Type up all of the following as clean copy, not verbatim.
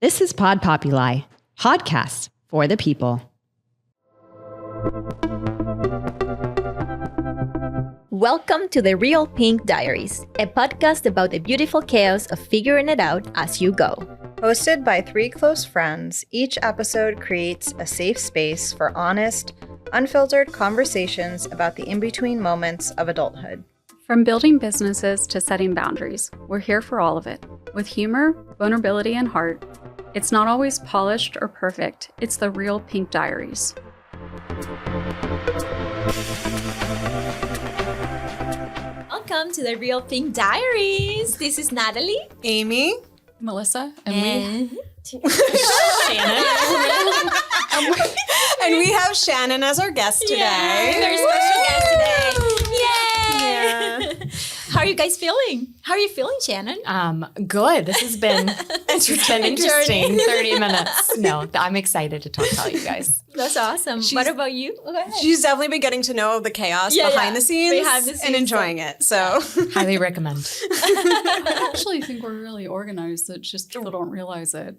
This is Pod Populi, podcast for the people. Welcome to the Real Pink Diaries, a podcast about the beautiful chaos of figuring it out as you go. Hosted by three close friends, each episode creates a safe space for honest, unfiltered conversations about the in-between moments of adulthood. From building businesses to setting boundaries, we're here for all of it. With humor, vulnerability, and heart, it's not always polished or perfect. It's the Real Pink Diaries. Welcome to the Real Pink Diaries. This is Natalie, Amy, Melissa, and Shannon. And we have Shannon as our guest today. Yay, very special guest today. Yay! Yeah. How are you guys feeling? How are you feeling, Shannon? Good. This has been interesting 30 minutes. No, I'm excited to talk to all you guys. That's awesome. What about you? Go ahead. She's definitely been getting to know the chaos behind the scenes and enjoying it. So Highly recommend. I actually think we're really organized. That just people don't realize it.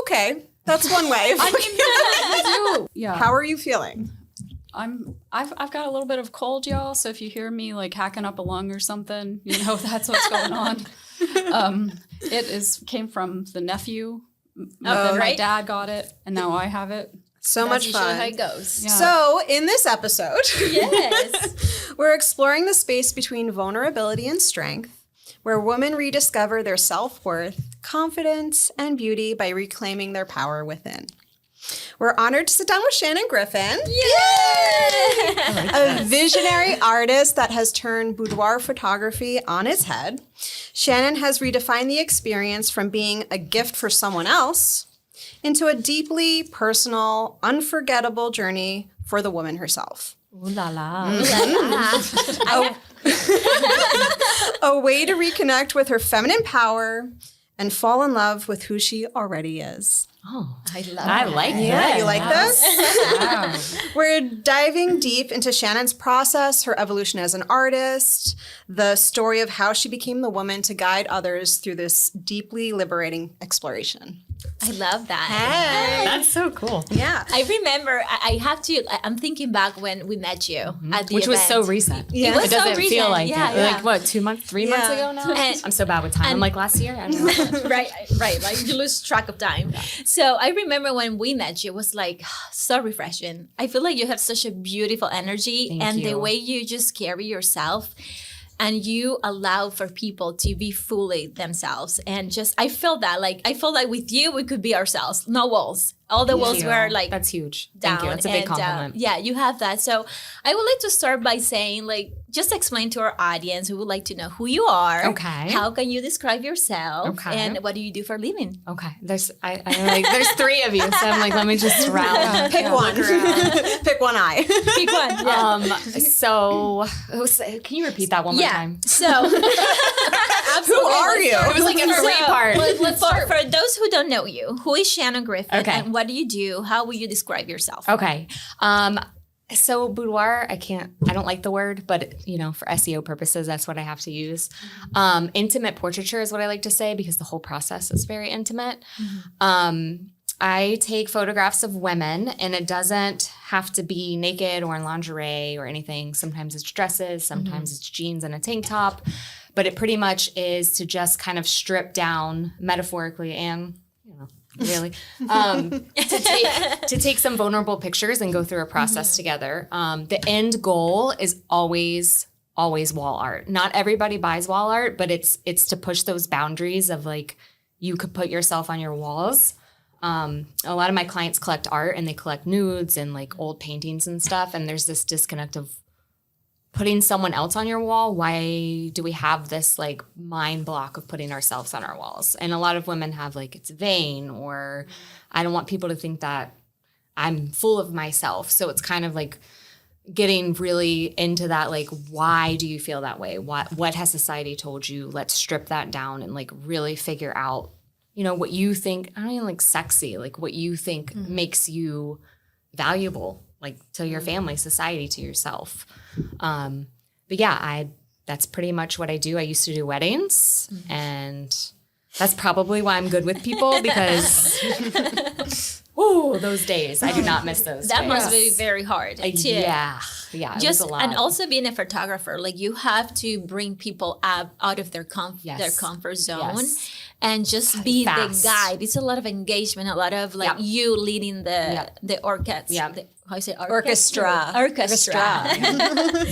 Okay. That's one way. Yeah. How are you feeling? I've got a little bit of cold, y'all. So if you hear me like hacking up a lung or something, you know that's what's going on. Came from the nephew. Then my dad got it, and now I have it. So much fun. How it goes. Yeah. So in this episode, Yes. we're exploring the space between vulnerability and strength, where women rediscover their self-worth, confidence, and beauty by reclaiming their power within. We're honored to sit down with Shannon Griffin, a visionary artist that has turned boudoir photography on its head. Shannon has redefined the experience from being a gift for someone else into a deeply personal, unforgettable journey for the woman herself. Ooh la la. A way to reconnect with her feminine power and fall in love with who she already is. Oh, I love I it. like Yeah, that. you like this? Wow. We're diving deep into Shannon's process, her evolution as an artist, the story of how she became the woman to guide others through this deeply liberating exploration. I love that. That's so cool. Yeah. I remember, I'm thinking back when we met you at the Which was so event. recent. Yeah. It was It doesn't so feel recent. like Yeah, it. yeah. Like what, 2 months, 3 months Yeah. ago now? And- I'm so bad with time. I'm like last year? I don't know. right. Like you lose track of time. So I remember when we met you, it was like so refreshing. I feel like you have such a beautiful energy Thank the you. way you just carry yourself and you allow for people to be fully themselves. And just, I feel like with you, we could be ourselves. No walls. All the walls Thank you. were like That's huge. down. Thank you. That's a big And, compliment. yeah, you have that. So I would like to start by saying, like, just explain to our audience who would like to know who you are. Okay. How can you describe yourself? Okay. And what do you do for a living? Okay. There's three of you, so I'm like, let me just round. Pick one. Pick one eye. Pick one. Yeah. So can you repeat that one more time? So, Who are you? It was like a three part. For those who don't know you, who is Shannon Griffin? Okay. And what do you do? How will you describe yourself? Okay. So boudoir, I don't like the word, but for SEO purposes, that's what I have to use. Intimate portraiture is what I like to say because the whole process is very intimate. I take photographs of women, and it doesn't have to be naked or in lingerie or anything. Sometimes it's dresses, sometimes it's jeans and a tank top, but it pretty much is to just kind of strip down metaphorically and really to take some vulnerable pictures and go through a process together. The end goal is always wall art. Not everybody buys wall art, but it's to push those boundaries of like you could put yourself on your walls. A lot of my clients collect art and they collect nudes and like old paintings and stuff, and there's this disconnect of putting someone else on your wall. Why do we have this like mind block of putting ourselves on our walls? And a lot of women have like, it's vain, or I don't want people to think that I'm full of myself. So it's kind of like getting really into that, like, why do you feel that way? What has society told you? Let's strip that down and like really figure out, what you think, I don't even like sexy, like what you think makes you valuable, like to your family, society, to yourself. But yeah, that's pretty much what I do. I used to do weddings and That's probably why I'm good with people, because woo, those days. I do not miss those That days. must be very hard. too. Yeah. It was a lot. And also being a photographer, like you have to bring people up out of their comfort zone. Yes. And just be Fast. the guide. It's a lot of engagement, a lot of like you leading the orchestra. Yeah. How you say Orchestra.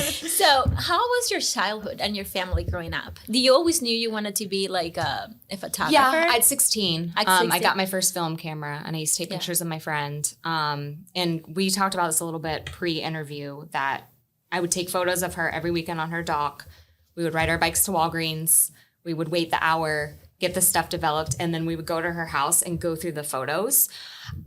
So, how was your childhood and your family growing up? Do you always knew you wanted to be like a photographer? Yeah, at 16, At I 16. got my first film camera, and I used to take pictures of my friend. And we talked about this a little bit pre-interview, that I would take photos of her every weekend on her dock. We would ride our bikes to Walgreens. We would wait the hour, get the stuff developed, and then we would go to her house and go through the photos.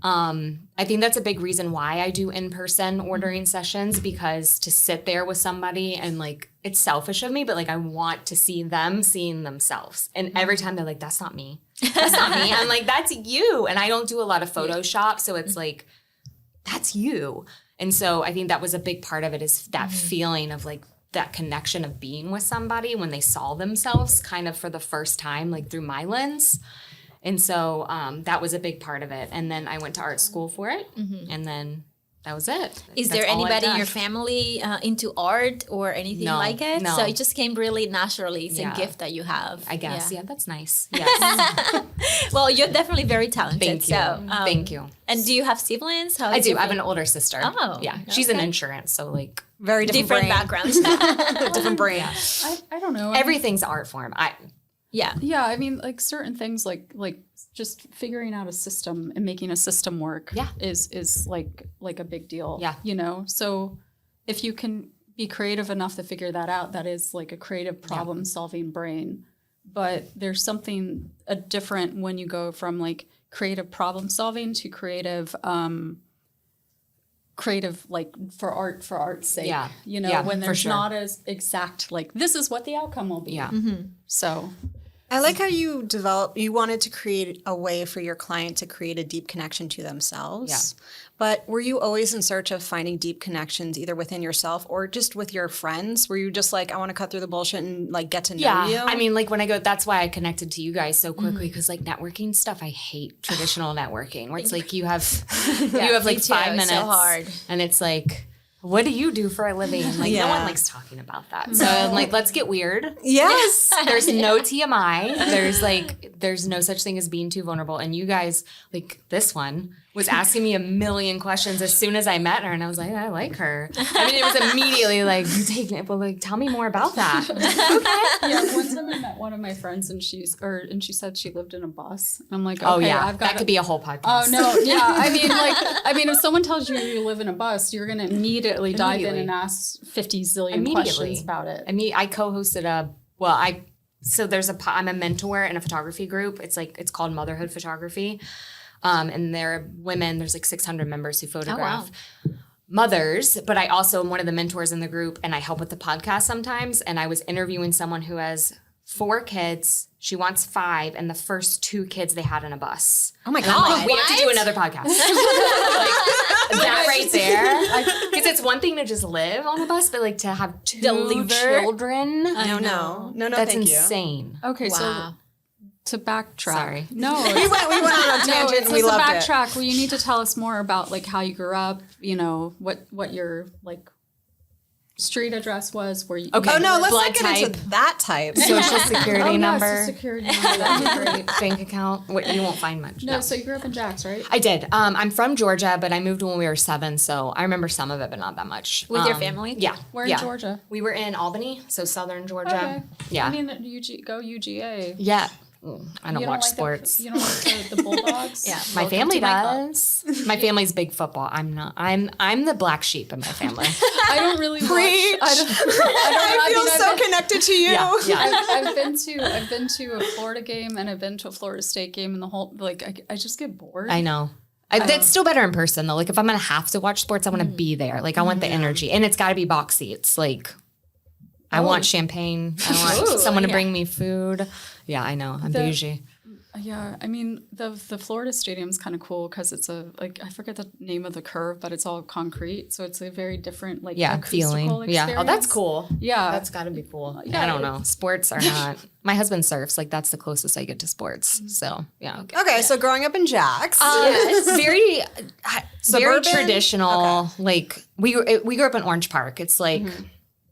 I think that's a big reason why I do in-person ordering sessions, because to sit there with somebody and like, it's selfish of me, but like I want to see them seeing themselves. And every time they're like, that's not me. That's not me. I'm like, that's you. And I don't do a lot of Photoshop. So it's like, that's you. And so I think that was a big part of it, is that feeling of like, that connection of being with somebody when they saw themselves kind of for the first time, like through my lens. And so that was a big part of it. And then I went to art school for it. And then that was it. Is That's there all I've anybody in done. your family into art or anything No, like it? no. So it just came really naturally. It's Yeah. a gift that you have. I guess. Yeah. Yeah, that's nice. Yes. Well, you're definitely very talented. Thank you. So, Thank you. And do you have siblings? How I is do. your I have fam- an older sister. Oh, Yeah. She's in okay. insurance. So like Very different brain. backgrounds. Different brain. I don't know. everything's art form. Yeah. Yeah, I mean, like certain things, like just figuring out a system and making a system work. Yeah. is like a big deal. Yeah. You know, so if you can be creative enough to figure that out, that is like a creative problem solving brain. But there's something different when you go from like creative problem solving to creative like for art's sake. Yeah. You know, Yeah, when for there's sure. not as exact like this is what the outcome will be. Yeah. So I like how you wanted to create a way for your client to create a deep connection to themselves. Yeah. But were you always in search of finding deep connections either within yourself or just with your friends? Were you just like, I want to cut through the bullshit and like get to know you? I mean, like when I go, that's why I connected to you guys so quickly, because like networking stuff, I hate traditional networking where it's like you have like me too. 5 minutes, So hard. and it's like, what do you do for a living? Like no Yeah. one likes talking about that. So I'm like, let's get weird. Yes. There's no TMI. There's no such thing as being too vulnerable. And you guys, like this one was asking me a million questions as soon as I met her, and I was like, I like her. I mean, it was immediately like, you taking it, but like, tell me more about that. yeah, one time I met one of my friends and she said she lived in a bus. And I'm like, okay, Oh yeah, I've got that could be a whole podcast. Oh no, yeah. I mean, if someone tells you you live in a bus, you're gonna immediately dive in and ask 50 zillion questions about it. I mean, I co-hosted I'm a mentor in a photography group. It's called Motherhood Photography. And there are women, there's like 600 members who photograph mothers, but I also am one of the mentors in the group, and I help with the podcast sometimes. And I was interviewing someone who has 4 kids. She wants 5, and the first 2 kids they had in a bus. Oh my And I'm like, God. we have to do another podcast. That right there. Because it's one thing to just live on a bus, but like to have 2 Deliver. No, children. thank That's you. insane. Okay, Wow. so to backtrack. Sorry. No, We went on a tangent and we to loved it. backtrack. Well, you need to tell us more about like how you grew up. You know what your like street address was. Where you Okay. Oh no, let's Blood not get type. into that type. Social security number, Social security number. That'd be great. bank account. You won't find much. No, so you grew up in Jax, right? I did. I'm from Georgia, but I moved when we were 7, so I remember some of it, but not that much. With your family? Yeah. Where in yeah. Georgia? We were in Albany, so southern Georgia. Okay. Yeah. I mean, go UGA. Yeah. I don't You watch like sports. you don't like the Bulldogs? Yeah. My Welcome family to my club. does. My family's big football. I'm not. I'm the black sheep in my family. I don't really watch. Preach. I feel so connected to you. Yeah. I've been to a Florida game and I've been to a Florida State game, and the whole like I just get bored. I know. That's still better in person though. Like if I'm gonna have to watch sports, I want to be there. Like I want the energy, and it's got to be box seats. Like I want champagne. I want someone to bring me food. Yeah, I know. I'm bougie. Yeah, I mean the Florida Stadium's kind of cool because it's I forget the name of the curve, but it's all concrete, so it's a very different acoustical feeling. experience. Yeah. Oh, that's cool. Yeah, That's got to be cool. Yeah, I don't know. Sports are not. My husband surfs. Like that's the closest I get to sports. So yeah. Okay, so growing up in Jax. Very Suburban? traditional. Like we grew up in Orange Park. It's like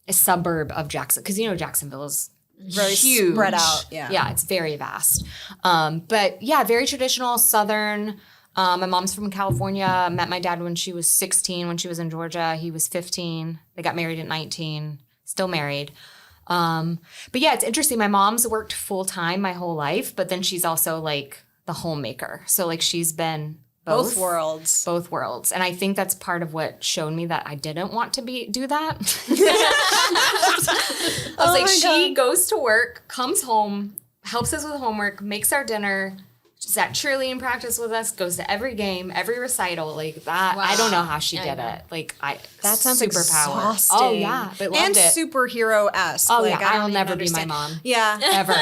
a suburb of Jackson because Jacksonville is Very huge, spread out. Yeah. it's very vast. But yeah, very traditional Southern. My mom's from California. Met my dad when she was 16. When she was in Georgia, he was 15. They got married at 19. Still married. But yeah, it's interesting. My mom's worked full time my whole life, but then she's also like the homemaker. So like she's been both worlds. Both worlds. And I think that's part of what showed me that I didn't want to do that. I was like, she goes to work, comes home, helps us with homework, makes our dinner, she's at cheerleading practice with us, goes to every game, every recital, like that. Wow. I don't know how she did it. Like That sounds superpower. exhausting. Oh yeah, but loved And it. superhero-esque. Oh like, yeah, I I'll don't never even be my understand. mom. Yeah. Ever.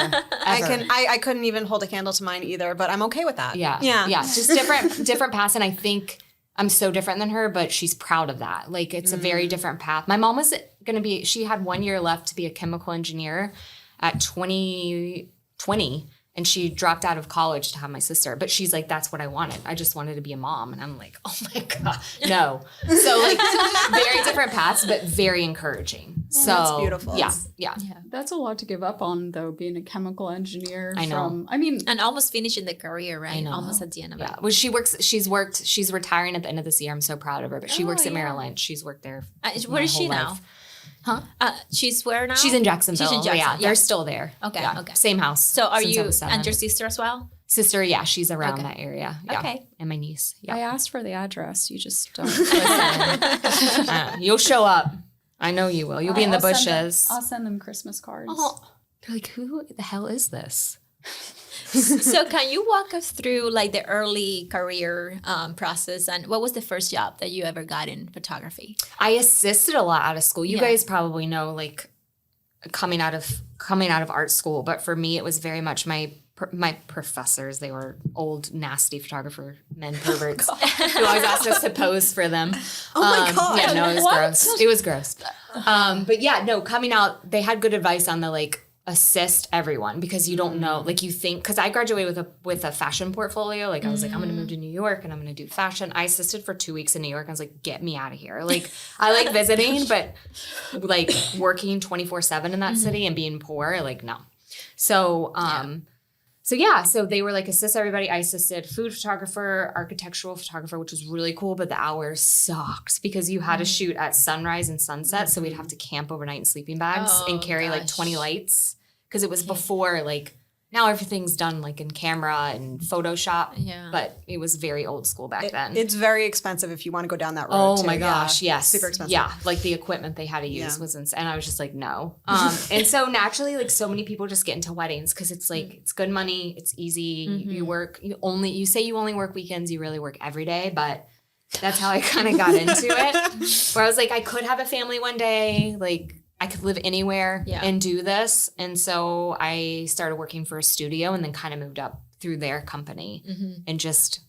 I couldn't even hold a candle to mine either, but I'm okay with that. Yeah. Just different paths. And I think I'm so different than her, but she's proud of that. Like it's a very different path. My mom was she had 1 year left to be a chemical engineer at 20, and she dropped out of college to have my sister. But she's like, that's what I wanted. I just wanted to be a mom. And I'm like, oh my God, no. So like very different paths, but very encouraging. So That's beautiful. Yeah. that's a lot to give up on though. Being a chemical engineer. I know. And almost finishing the career, right? I know. Almost at the end of it. Yeah. Well, she's retiring at the end of this year. I'm so proud of her, but she works at Merrill Lynch. She's worked there. Where is she whole now? life. Huh? She's where now? She's in Jacksonville. She's in Jacksonville. Yeah, they're still there. Okay, Yeah. okay. Same house. So are since I you was 7. and your sister as well? Sister? Yeah, she's around Okay. that area. Yeah. Okay. And my niece. I Yeah. asked for the address. You just don't. You'll show up. I know you will. You'll be in the I'll send them- bushes. I'll send them Christmas cards. Oh, they're like, who the hell is this? So can you walk us through like the early career process and what was the first job that you ever got in photography? I assisted a lot out of school. You Yeah. guys probably know, like coming out of art school, but for me, it was very much my professors. They were old, nasty photographer men perverts who always asked us to pose for them. Oh my God. Yeah, no, it was gross. It was gross. But yeah, no, coming out, they had good advice on the like assist everyone because you don't know, like you think, because I graduated with a fashion portfolio. Like I was like, I'm going to move to New York and I'm going to do fashion. I assisted for 2 weeks in New York. I was like, get me out of here. Like I like visiting, but like working 24/7 in that city and being poor, like no. So, so they were like, assist everybody. I assisted food photographer, architectural photographer, which was really cool, but the hours sucked because you had to shoot at sunrise and sunset. So we'd have to camp overnight in sleeping bags and carry like 20 lights because it was before like, now everything's done like in camera and Photoshop, but it was very old school back then. It's very expensive if you want to go down that road. Oh too. my gosh, Yeah. yes. Super expensive. Yeah, like the equipment they had to use was insane. And I was just like, no. And so naturally, like so many people just get into weddings because it's like, it's good money, it's easy. You say you only work weekends, you really work every day, but that's how I kind of got into it. Where I was like, I could have a family one day, like I could live anywhere and do this. And so I started working for a studio and then kind of moved up through their company and just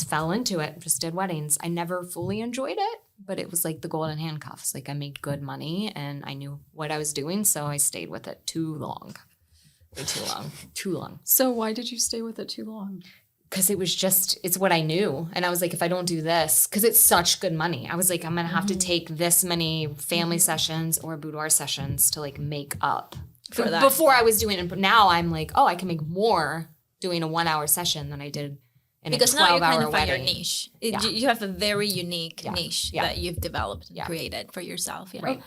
fell into it, just did weddings. I never fully enjoyed it, but it was like the golden handcuffs. Like I made good money and I knew what I was doing. So I stayed with it too long. Way too long. So why did you stay with it too long? Because it's what I knew. And I was like, if I don't do this, because it's such good money, I was like, I'm going to have to take this many family sessions or boudoir sessions to like make up for that. Before I was doing it. But now I'm like, oh, I can make more doing a 1 hour session than I did in because a 12-hour now you kind of wedding. find your niche. You have a very unique niche Yeah. that you've developed and created for yourself. Yeah. Right.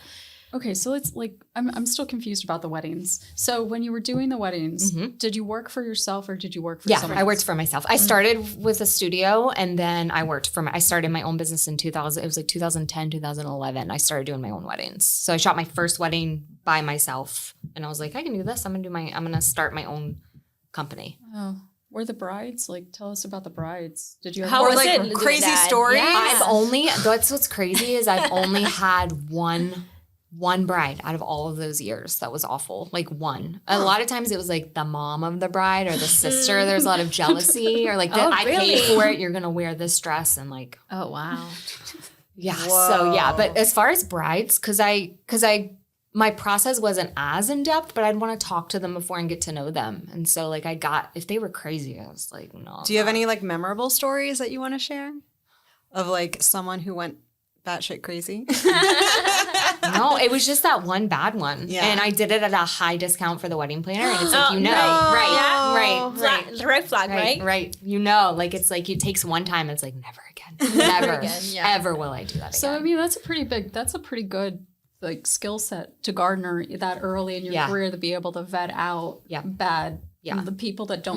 Okay, so it's like I'm still confused about the weddings. So when you were doing the weddings, did you work for yourself or did you work for someone I else? worked for myself. I started with a studio and then I started my own business in 2000. It was like 2010, 2011. I started doing my own weddings. So I shot my first wedding by myself and I was like, I can do this. I'm going to start my own company. Oh, were the brides? Like, tell us about the brides. Did you? How Or was like it? crazy Dad? stories. Yeah. That's what's crazy is I've only had one one bride out of all of those years that was awful. Like one. A lot of times it was like the mom of the bride or the sister. There's a lot of jealousy or like I paid for it. You're going to wear this dress and like. Oh, wow. Yeah. Whoa. So yeah. But as far as brides, cause my process wasn't as in depth, but I'd want to talk to them before and get to know them. And so like if they were crazy, I was like, no. Do you have any like memorable stories that you want to share of like someone who went batshit crazy? No, it was just that one bad one. Yeah. And I did it at a high discount for the wedding planner. And it's like, No. Red flag, right? Right. Like it's like it takes one time. It's like never again. Never ever will I do that again. So I mean, that's a pretty good like skill set to garner that early in your career to be able to vet out the people that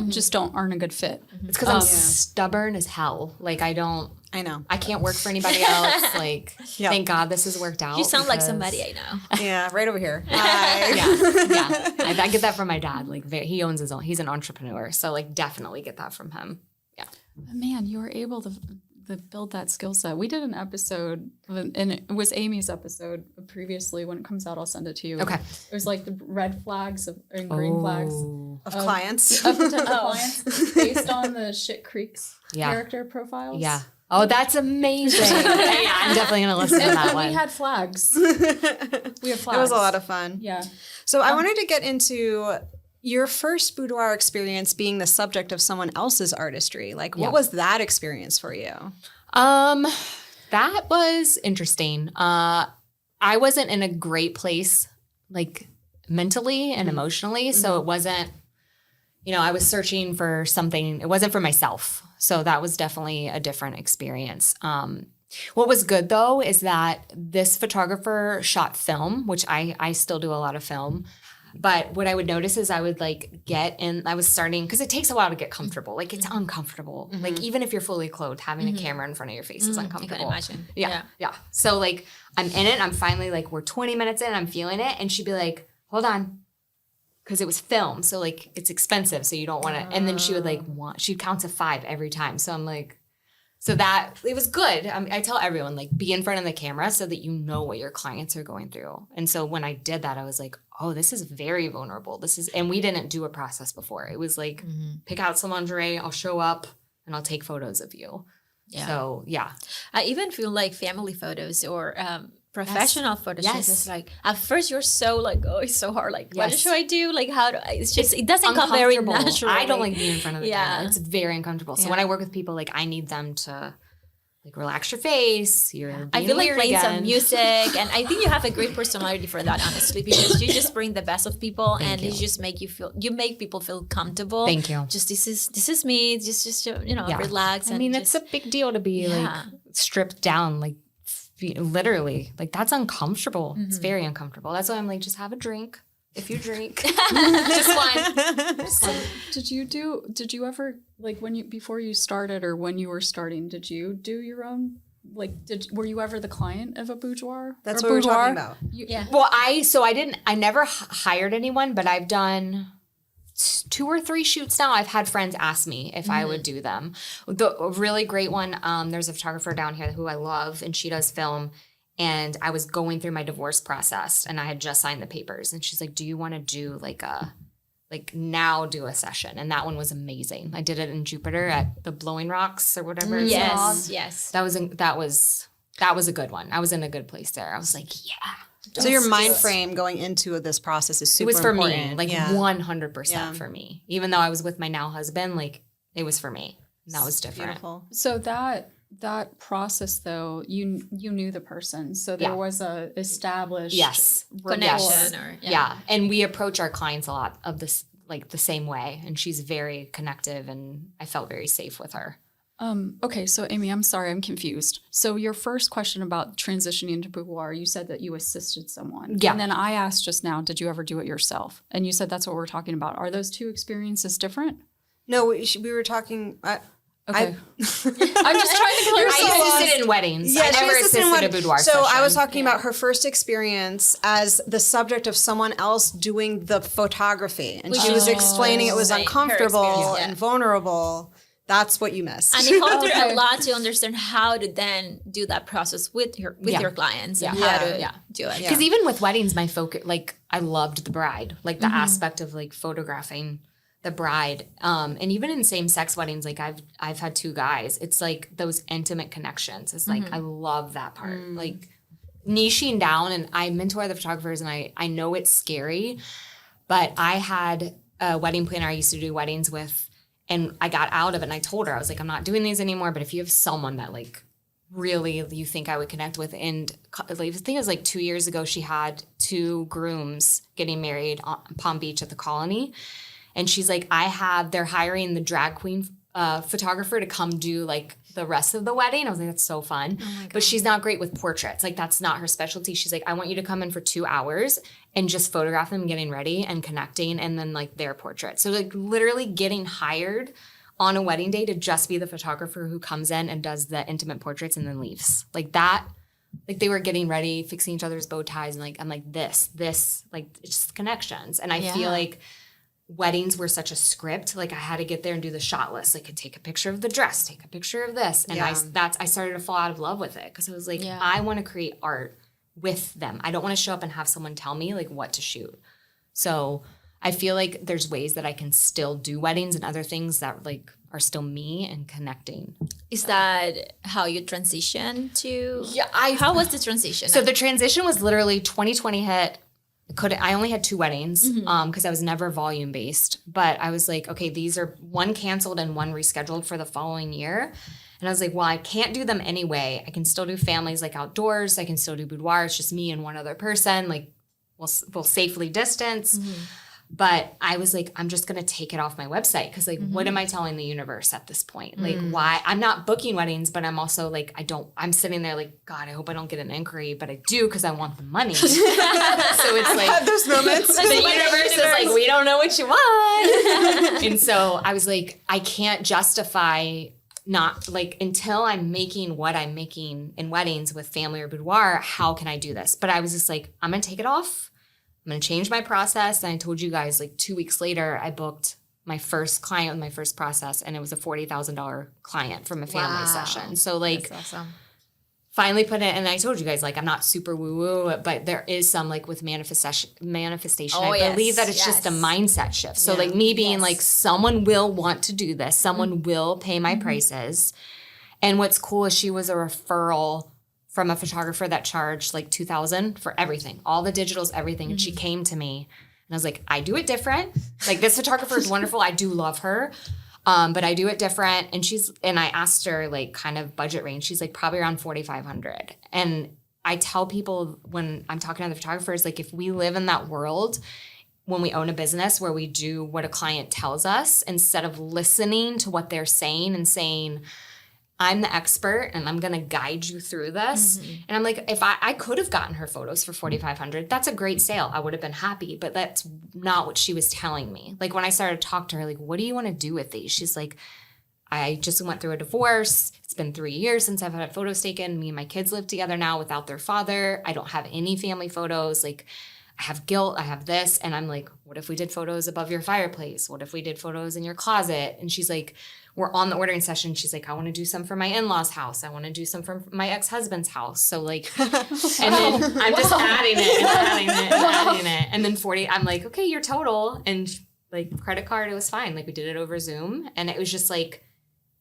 aren't a good fit. It's because I'm stubborn as hell. Like I know. I can't work for anybody else. Like, thank God this has worked out. You sound like somebody I know. Yeah, right over here. I get that from my dad. Like, he owns his own. He's an entrepreneur, so like, definitely get that from him. Yeah. Man, you were able to build that skill set. We did an episode, and it was Amy's episode previously. When it comes out, I'll send it to you. Okay. It was like the red flags and green flags Of clients. of potential clients based on the Shit Creek's character profiles. Yeah. Oh, that's amazing. Yeah, I'm definitely going to listen to that one. We had flags. It was a lot of fun. Yeah. So I wanted to get into your first boudoir experience being the subject of someone else's artistry. Like, what was that experience for you? That was interesting. I wasn't in a great place, like mentally and emotionally. So it wasn't, I was searching for something. It wasn't for myself. So that was definitely a different experience. What was good though is that this photographer shot film, which I still do a lot of film. But what I would notice is I would like get in, I was starting, because it takes a while to get comfortable. Like it's uncomfortable. Like even if you're fully clothed, having a camera in front of your face is uncomfortable. I can imagine. Yeah. So like I'm in it, I'm finally like, we're 20 minutes in, I'm feeling it. And she'd be like, hold on. Because it was film. So like it's expensive. So you don't want to, and then she would like she'd count to 5 every time. So I'm like, so that, it was good. I tell everyone, like, be in front of the camera so that you know what your clients are going through. And so when I did that, I was like, oh, this is very vulnerable. And we didn't do a process before. It was like, pick out some lingerie, I'll show up, and I'll take photos of you. Yeah. So, yeah. I even feel like family photos or professional photos. It's like, at first you're so like, oh, it's so hard. Like, what should I do? Like, how do I? It's just, it doesn't come very naturally. I don't like being in front of the camera. It's very uncomfortable. So when I work with people, like, I need them to like relax your face. I feel like playing some music, and I think you have a great personality for that, honestly, because you just bring the best of people, and you just make people feel comfortable. Thank you. Just this is me. Just relax. I mean, it's a big deal to be like stripped down, like literally. Like that's uncomfortable. It's very uncomfortable. That's why I'm like, just have a drink. If you drink, just one. So did you ever, like before you started or when you were starting, did you do your own, like, were you ever the client of a boudoir? That's what we're talking about. Well, I never hired anyone, but I've done 2 or 3 shoots now. I've had friends ask me if I would do them. A really great one, there's a photographer down here who I love, and she does film. And I was going through my divorce process, and I had just signed the papers. And she's like, do you want to do do a session? And that one was amazing. I did it in Jupiter at the Blowing Rocks or whatever it's called. Yes. That was a good one. I was in a good place there. I was like, yeah. So your mind frame going into this process is super important. It was for important. me, like 100% for me. Even though I was with my now husband, like it was for me. And that was different. Beautiful. So that process though, you knew the person, so there was a established connection. And we approach our clients a lot of this like the same way, and she's very connective, and I felt very safe with her. Okay, so Amy, I'm sorry, I'm confused. So your first question about transitioning to boudoir, you said that you assisted someone. Yeah. And then I asked just now, did you ever do it yourself? And you said that's what we're talking about. Are those 2 experiences different? No, we were talking. Okay. I'm just trying to clear I assisted in weddings. I never assisted a boudoir So session. I was talking about her first experience as the subject of someone else doing the photography. And she was explaining it was uncomfortable and vulnerable That's what you missed. And it helped her a lot to understand how to then do that process with your clients and how to do it. Because even with weddings, my focus, like I loved the bride, like the aspect of like photographing the bride. And even in same-sex weddings, like I've had 2 guys. It's like those intimate connections. It's like I love that part. Like niching down, and I mentor the photographers, and I know it's scary, but I had a wedding planner I used to do weddings with, and I got out of it, and I told her, I was like, I'm not doing these anymore, but if you have someone that like really you think I would connect with, and like, the thing is like 2 years ago, she had 2 grooms getting married on Palm Beach at the Colony. And she's like, they're hiring the drag queen photographer to come do like the rest of the wedding. I was like, that's so fun. But she's not great with portraits. Like that's not her specialty. She's like, I want you to come in for 2 hours and just photograph them getting ready and connecting, and then like their portrait. So like literally getting hired on a wedding day to just be the photographer who comes in and does the intimate portraits and then leaves. Like that, like they were getting ready, fixing each other's bow ties. And like, I'm like this, like it's just connections. And I feel like weddings were such a script. Like I had to get there and do the shot list. Like take a picture of the dress, take a picture of this. And I started to fall out of love with it, because I was like, I want to create art with them. I don't want to show up and have someone tell me like what to shoot. So I feel like there's ways that I can still do weddings and other things that like are still me and connecting. Is that how you transition to? Yeah, how was the transition? So the transition was literally 2020 hit. I only had 2 weddings because I was never volume based. But I was like, okay, these are one canceled and one rescheduled for the following year. And I was like, well, I can't do them anyway. I can still do families like outdoors. I can still do boudoir. It's just me and one other person. Like we'll safely distance. But I was like, I'm just going to take it off my website, because like, what am I telling the universe at this point? Like, why? I'm not booking weddings, but I'm also like, I'm sitting there like, God, I hope I don't get an inquiry, but I do because I want the money. So it's like, those moments. the universe is like, we don't know what you want. And so I was like, I can't justify not like, until I'm making what I'm making in weddings with family or boudoir, how can I do this? But I was just like, I'm going to take it off. I'm going to change my process. And I told you guys like 2 weeks later, I booked my first client with my first process, and it was a $40,000 client from a family session. So like, that's awesome. Finally put it, and I told you guys, like, I'm not super woo-woo, but there is some like with manifestation. I believe that it's just a mindset shift. So like me being like, someone will want to do this. Someone will pay my prices. And what's cool is she was a referral from a photographer that charged like $2,000 for everything, all the digitals, everything. And she came to me, and I was like, I do it different. Like this photographer is wonderful. I do love her. But I do it different. And I asked her like kind of budget range. She's like probably around $4,500. And I tell people when I'm talking to the photographers, like if we live in that world, when we own a business where we do what a client tells us, instead of listening to what they're saying and saying, I'm the expert and I'm going to guide you through this. And I'm like, if I could have gotten her photos for $4,500, that's a great sale. I would have been happy, but that's not what she was telling me. Like when I started to talk to her, like, what do you want to do with these? She's like, I just went through a divorce. It's been 3 years since I've had photos taken. Me and my kids live together now without their father. I don't have any family photos. Like I have guilt. I have this. And I'm like, what if we did photos above your fireplace? What if we did photos in your closet? And she's like, we're on the ordering session. She's like, I want to do some for my in-laws' house. I want to do some for my ex-husband's house. So like, and then I'm just adding it and adding it and adding it. And then 40, I'm like, okay, your total. And like credit card, it was fine. Like we did it over Zoom. And it was just like,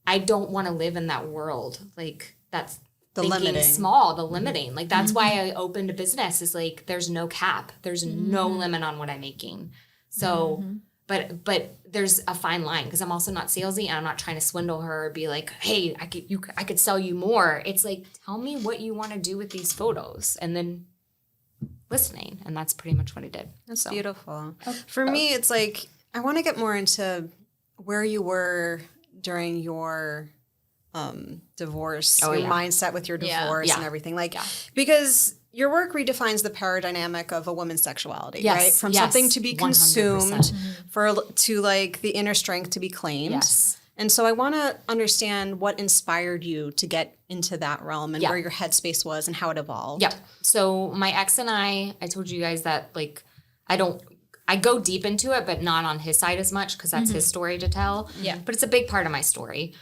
I don't want to live in that world. Like that's the thinking limiting. Small, the limiting. Like that's why I opened a business, is like, there's no cap. There's no limit on what I'm making. So, but there's a fine line, because I'm also not salesy and I'm not trying to swindle her or be like, hey, I could sell you more. It's like, tell me what you want to do with these photos, and then listening. And that's pretty much what I did. That's beautiful. For me, it's like, I want to get more into where you were during your divorce, your mindset with your divorce and everything. Like, because your work redefines the paradigmatic of a woman's sexuality, right? From something to be consumed to like the inner strength to be claimed. Yes. And so I want to understand what inspired you to get into that realm and where your headspace was and how it evolved. Yep. So my ex and I told you guys that like, I I go deep into it, but not on his side as much because that's his story to tell. Yeah. But it's a big part of my story.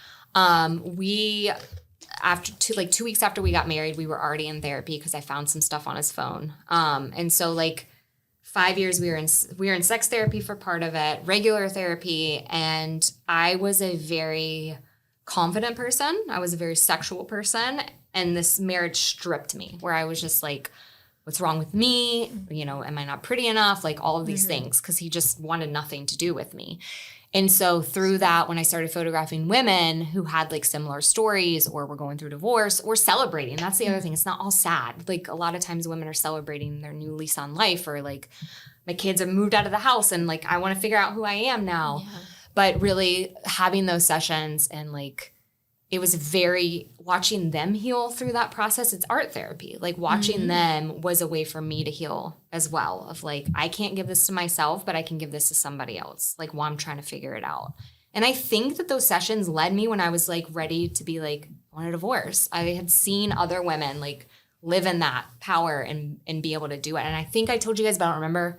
After 2 weeks after we got married, we were already in therapy because I found some stuff on his phone. And so like 5 years we were in sex therapy for part of it, regular therapy, and I was a very confident person. I was a very sexual person, and this marriage stripped me where I was just like, what's wrong with me? You know, am I not pretty enough? Like all of these things, because he just wanted nothing to do with me. And so through that, when I started photographing women who had like similar stories or were going through divorce or celebrating, that's the other thing. It's not all sad. Like a lot of times women are celebrating their new lease on life, or like my kids have moved out of the house and like I want to figure out who I am now. Yeah. But really having those sessions and like, it was very watching them heal through that process. It's art therapy. Like watching them was a way for me to heal as well, of like, I can't give this to myself, but I can give this to somebody else, like while I'm trying to figure it out. And I think that those sessions led me when I was like ready to be like, I want a divorce. I had seen other women like live in that power and be able to do it. And I think I told you guys, but I don't remember,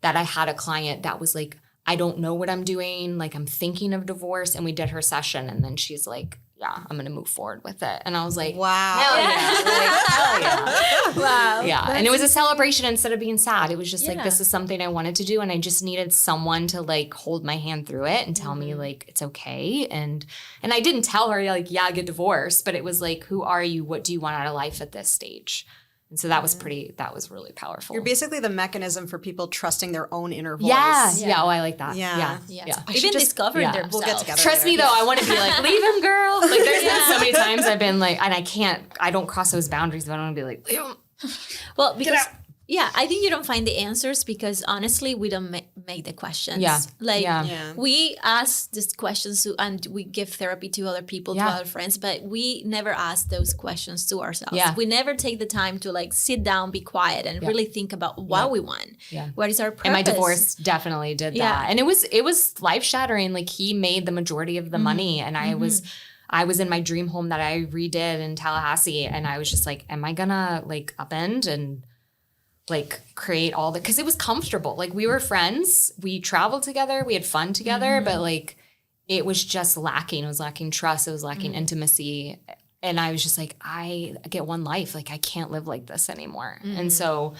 that I had a client that was like, I don't know what I'm doing. Like I'm thinking of divorce. And we did her session. And then she's like, yeah, I'm going to move forward with it. And I was like, wow. Hell yeah. Like, hell yeah. Wow. Yeah. And it was a celebration instead of being sad. It was just like, this is something I wanted to do. And I just needed someone to like hold my hand through it and tell me like, it's okay. And I didn't tell her like, yeah, get divorced, but it was like, who are you? What do you want out of life at this stage? And so that was really powerful. You're basically the mechanism for people trusting their own inner voice. Yeah. Oh, I like that. Yeah. Even discovering themselves. We'll get together Trust later. me though, I want to be like, leave him, girl. Like there's been so many times I've been like, and I don't cross those boundaries, but I want to be like, leave him. Well, because I think you don't find the answers because honestly, we don't make the questions. Yeah. Like Yeah. we ask these questions and we give therapy to other people, to other friends, but we never ask those questions to ourselves. Yeah. We never take the time to like sit down, be quiet, and really think about what we want. Yeah. What is our purpose? And my divorce definitely did that. And it was life shattering. Like he made the majority of the money, and I was in my dream home that I redid in Tallahassee, and I was just like, am I gonna like upend and like create all because it was comfortable. Like we were friends, we traveled together, we had fun together, but like it was just lacking. It was lacking trust. It was lacking intimacy. And I was just like, I get one life. Like I can't live like this anymore. And so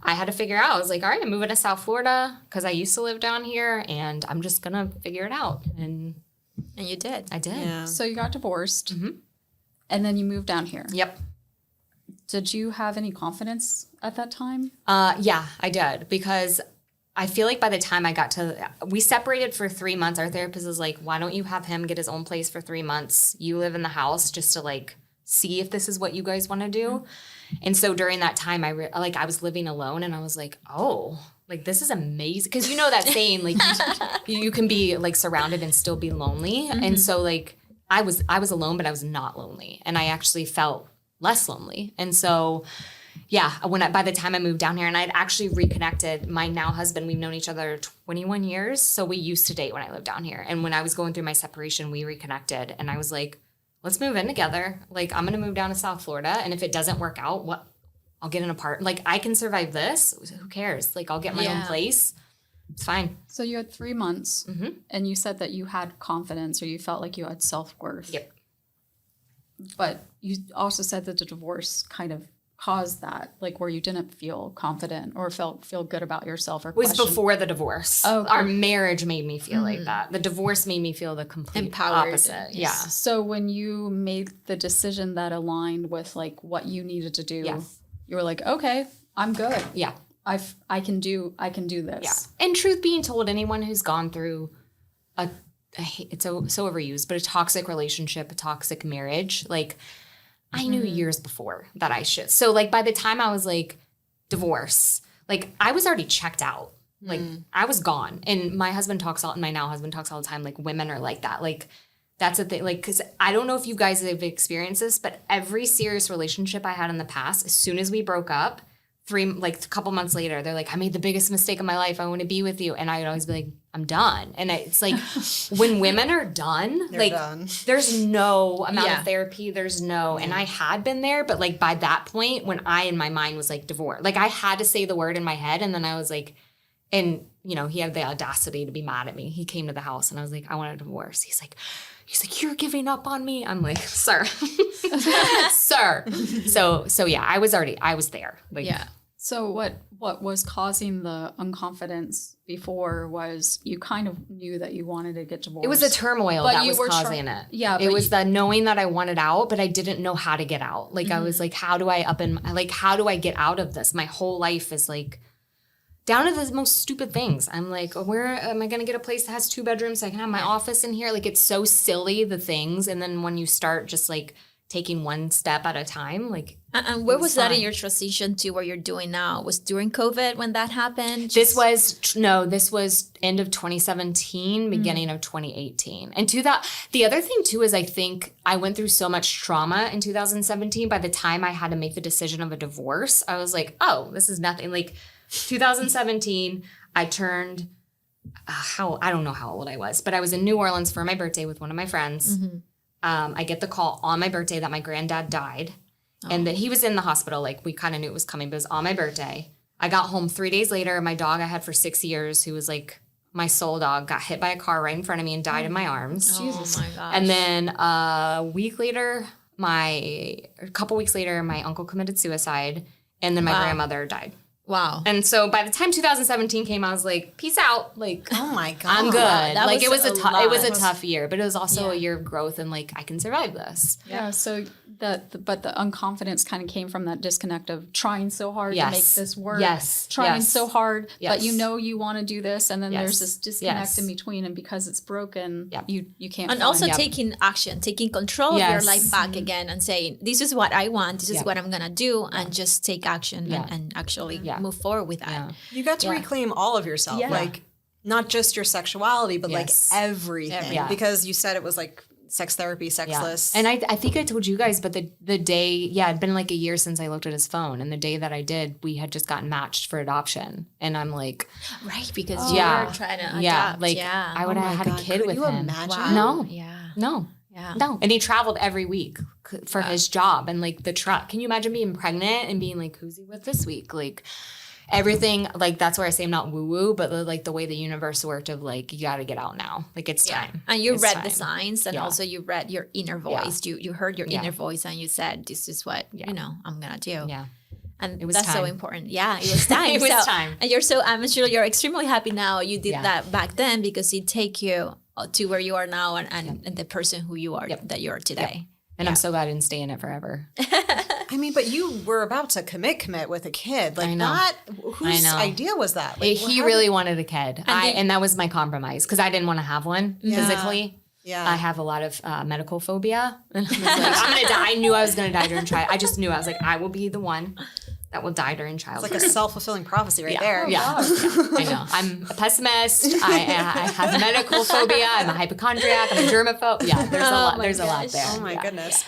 I had to figure out, I was like, all right, I'm moving to South Florida because I used to live down here and I'm just going to figure it out. And you did. I did. Yeah. So you got divorced and then you moved down here. Yep. Did you have any confidence at that time? Yeah, I did, because I feel like by the time we separated for 3 months. Our therapist was like, why don't you have him get his own place for 3 months? You live in the house just to like see if this is what you guys want to do. And so during that time, I was living alone and I was like, oh, like this is amazing. Because you know that saying, like you can be like surrounded and still be lonely. And so like I was alone, but I was not lonely. And I actually felt less lonely. And so, yeah, by the time I moved down here, and I'd actually reconnected my now husband, we've known each other 21 years. So we used to date when I lived down here. And when I was going through my separation, we reconnected and I was like, let's move in together. Like I'm going to move down to South Florida. And if it doesn't work out, I'll get an apartment. Like I can survive this. Who cares? Like I'll get my own place. It's fine. So you had 3 months and you said that you had confidence or you felt like you had self-worth. Yep. But you also said that the divorce kind of caused that, like where you didn't feel confident or feel good about yourself or It was question. before the divorce. Oh, Our marriage made me feel like that. The divorce made me feel the complete Empowered. opposite. Yeah. So when you made the decision that aligned with like what you needed to do, you were like, okay, I'm good. Yeah. I can do this. Yeah. And truth being told, anyone who's gone through it's so overused, but a toxic relationship, a toxic marriage, like I knew years before that I should. So like by the time I was like divorce, like I was already checked out. Like I was gone. And my now husband talks all the time, like women are like that. Like that's a thing. Like, cause I don't know if you guys have experienced this, but every serious relationship I had in the past, as soon as we broke up, a couple months later, they're like, I made the biggest mistake of my life. I want to be with you. And I'd always be like, I'm done. And it's like, when women are done, there's no amount of therapy. There's no, and I had been there, but like by that point, when in my mind was like divorce, like I had to say the word in my head. And then I was like, And, you know, he had the audacity to be mad at me. He came to the house and I was like, I want a divorce. He's like, you're giving up on me. I'm like, sir, sir. So yeah, I was there. Like, Yeah. So what was causing the unconfidence before was you kind of knew that you wanted to get divorced. it was the turmoil But that you was were causing it. Yeah, It but was the knowing that I wanted out, but I didn't know how to get out. Like, I was like, how do I get out of this? My whole life is like, down to the most stupid things. I'm like, where am I going to get a place that has 2 bedrooms so I can have my office in here? Like, it's so silly, the things. And then when you start just like taking one step at a time, like. And where was that in fine. your transition to what you're doing now? Was during COVID when that happened? This was end of 2017, beginning of 2018. And the other thing too is I think I went through so much trauma in 2017. By the time I had to make the decision of a divorce, I was like, oh, this is nothing. Like 2017, I turned, I don't know how old I was, but I was in New Orleans for my birthday with one of my friends. I get the call on my birthday that my granddad died. And that he was in the hospital. Like, we kind of knew it was coming, but it was on my birthday. I got home 3 days later. My dog I had for 6 years, who was like my soul dog, got hit by a car right in front of me and died in my arms. Jesus. Oh my gosh. And then a couple weeks later, my uncle committed suicide. And then my grandmother died. Wow. And so by the time 2017 came, I was like, peace out. Like, Oh my God. I'm good. That Like, was it was a tough year, but it was also Yeah. a year of growth and like, I can survive this. Yeah. So but the unconfidence kind of came from that disconnect of trying so hard to make Yes. this work. Yes. Trying Yes. so hard, but Yes. you know you want to do this, and then there's Yes. this disconnect Yes. in between, and because it's broken, Yep. you can't. And find- also Yep. taking action, taking control of your Yes. life back again and saying, this is what I want, this is Yep. what I'm going to do, and just take action Yeah. and actually Yeah. move forward with that. Yeah. You got to reclaim all of yourself. Yeah. Like, not just your sexuality, but Yes. like everything. Yeah. Because you said it was like sex therapy, sexless. And I think I told you guys, but the day, it'd been like a year since I looked at his phone. And the day that I did, we had just gotten matched for adoption. And I'm like, Right, because you Yeah. were trying to adopt. yeah, like yeah. I would have had a kid Could with you him. imagine? Wow. No. Yeah. No. Yeah. No. And he traveled every week for his job and like the truck. Can you imagine being pregnant and being like, who's he with this week? Like everything, like that's where I say I'm not woo woo, but like the way the universe worked of like, you got to get out now. Like it's time. And you It's read time. the signs, and Yeah. also you read your inner voice. You heard your Yeah. inner voice, and you said, this is what, I'm going to do. Yeah. And It was that's so time. important. Yeah, it was time. It was time. And I'm sure you're extremely happy now you did Yeah. that back then, because it take you to where you are now and the person who you are, that you are today. And I'm so glad I didn't stay in it forever. I mean, but you were about to commit with a kid. Like I know. that, whose I know. idea was that? Like, He how really wanted a kid. And And that was my compromise because I didn't want to have one physically. Yeah. I have a lot of medical phobia. And I was like, I'm going to die. I knew I was going to die during trial. I just knew. I was like, I will be the one that will die during It's childbirth. like a self-fulfilling prophecy right there. Yeah. I know. I'm a pessimist. I have medical phobia. I'm a hypochondriac. I'm a germaphobe. Yeah, there's a lot. There's a lot there. Oh my goodness.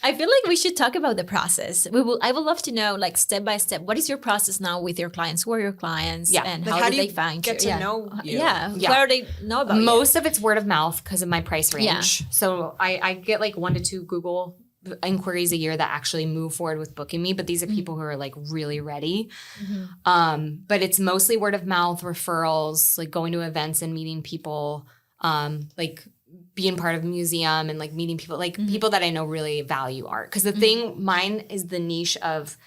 I feel like we should talk about the process. I would love to know, like, step by step, what is your process now with your clients? Who are your clients? Yeah. And Like, how do you they find get you? to know you? Yeah. Yeah. Where do they know about you? Most of it's word of mouth because of my price range. Yeah. So I get like 1 to 2 Google inquiries a year that actually move forward with booking me, but these are people who are like really ready. But it's mostly word of mouth, referrals, like going to events and meeting people, like being part of a museum and like meeting people, like people that I know really value art. Because the thing, mine is the niche of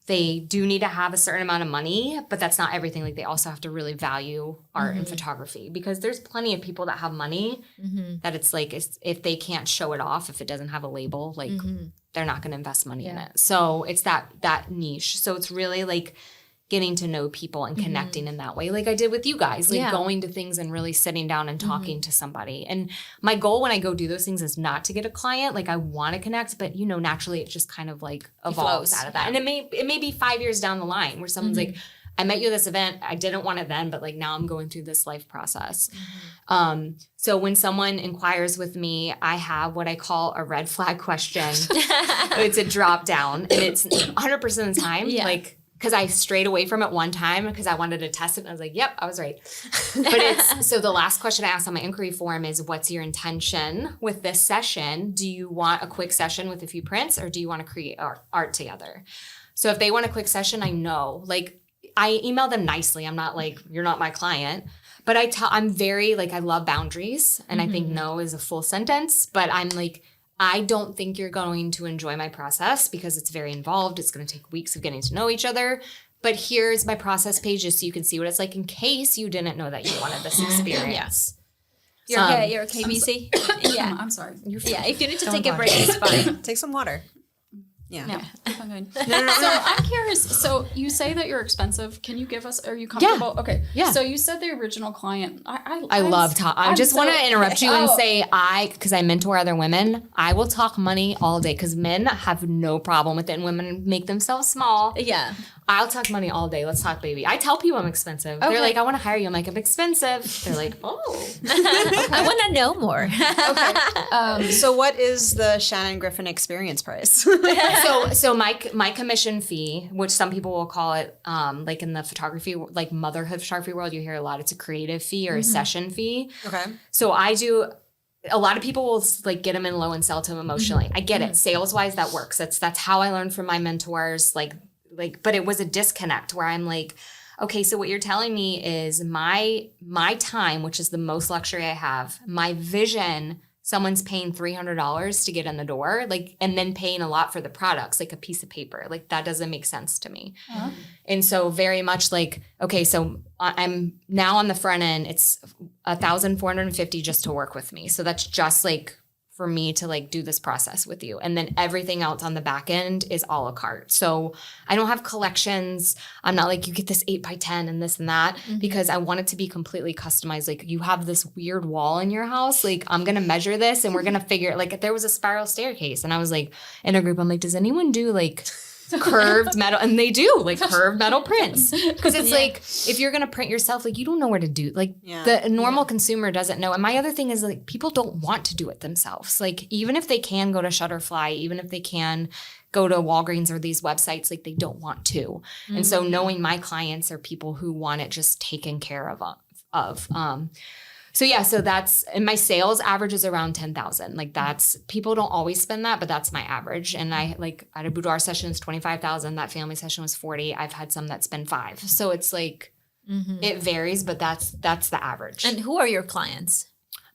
they do need to have a certain amount of money, but that's not everything. Like they also have to really value art and photography because there's plenty of people that have money that it's like if they can't show it off, if it doesn't have a label, like they're not going to invest money in it. So it's that niche. So it's really like getting to know people and connecting in that way, like I did with you guys, like going to things and really sitting down and talking to somebody. And my goal when I go do those things is not to get a client. Like I want to connect, but you know, naturally it just kind of like evolves out of that. And it may be 5 years down the line where someone's like, I met you at this event. I didn't want it then, but like now I'm going through this life process. So when someone inquires with me, I have what I call a red flag question. It's a drop down and it's 100% of the time, like, because I strayed away from it one time because I wanted to test it. And I was like, yep, I was right. But it's, so the last question I asked on my inquiry form is, what's your intention with this session? Do you want a quick session with a few prints or do you want to create art together? So if they want a quick session, I know, like, I email them nicely. I'm not like, you're not my client. But I'm very like, I love boundaries. And I think no is a full sentence. But I'm like, I don't think you're going to enjoy my process because it's very involved. It's going to take weeks of getting to know each other. But here's my process page just so you can see what it's like in case you didn't know that you wanted this experience. You're okay. You're okay, BC. Yeah. I'm sorry. Yeah. If you need to take a break, it's fine. Take some water. Yeah. No, I'm good. So I'm curious. So you say that you're expensive. Can you give us? Are you comfortable? Yeah. Okay. Yeah. So you said the original client. I love talk. I just want to interrupt you and say because I mentor other women, I will talk money all day because men have no problem with it and women make themselves small. Yeah. I'll talk money all day. Let's talk baby. I tell people I'm expensive. They're like, I want to hire you. I'm like, I'm expensive. They're like, oh. I want to know more. So what is the Shannon Griffin experience price? So my commission fee, which some people will call it, like in the photography, like motherhood photography world, you hear a lot. It's a creative fee or a session fee. Okay. So I do. A lot of people will like get them in low and sell to them emotionally. I get it. Sales wise, that works. That's how I learned from my mentors. Like, but it was a disconnect where I'm like, okay, so what you're telling me is my time, which is the most luxury I have, my vision. Someone's paying $300 to get in the door, like, and then paying a lot for the products, like a piece of paper. Like that doesn't make sense to me. And so very much like, okay, so I'm now on the front end, it's $1,450 just to work with me. So that's just like for me to like do this process with you. And then everything else on the back end is a la carte. So I don't have collections. I'm not like, you get this 8x10 and this and that because I want it to be completely customized. Like you have this weird wall in your house. Like I'm going to measure this and we're going to figure it. Like there was a spiral staircase and I was like in a group, I'm like, does anyone do like curved metal? And they do like curved metal prints because it's like if you're gonna print yourself, like you don't know where to do like the normal consumer doesn't know. And my other thing is like people don't want to do it themselves. Like even if they can go to Shutterfly, even if they can go to Walgreens or these websites, like they don't want to. And so knowing my clients are people who want it just taken care of. So that's, and my sales average is around 10,000. Like that's, people don't always spend that, but that's my average. And I had a boudoir session is 25,000. That family session was 40. I've had some that spend 5. So it's like, it varies, but that's the average. And who are your clients?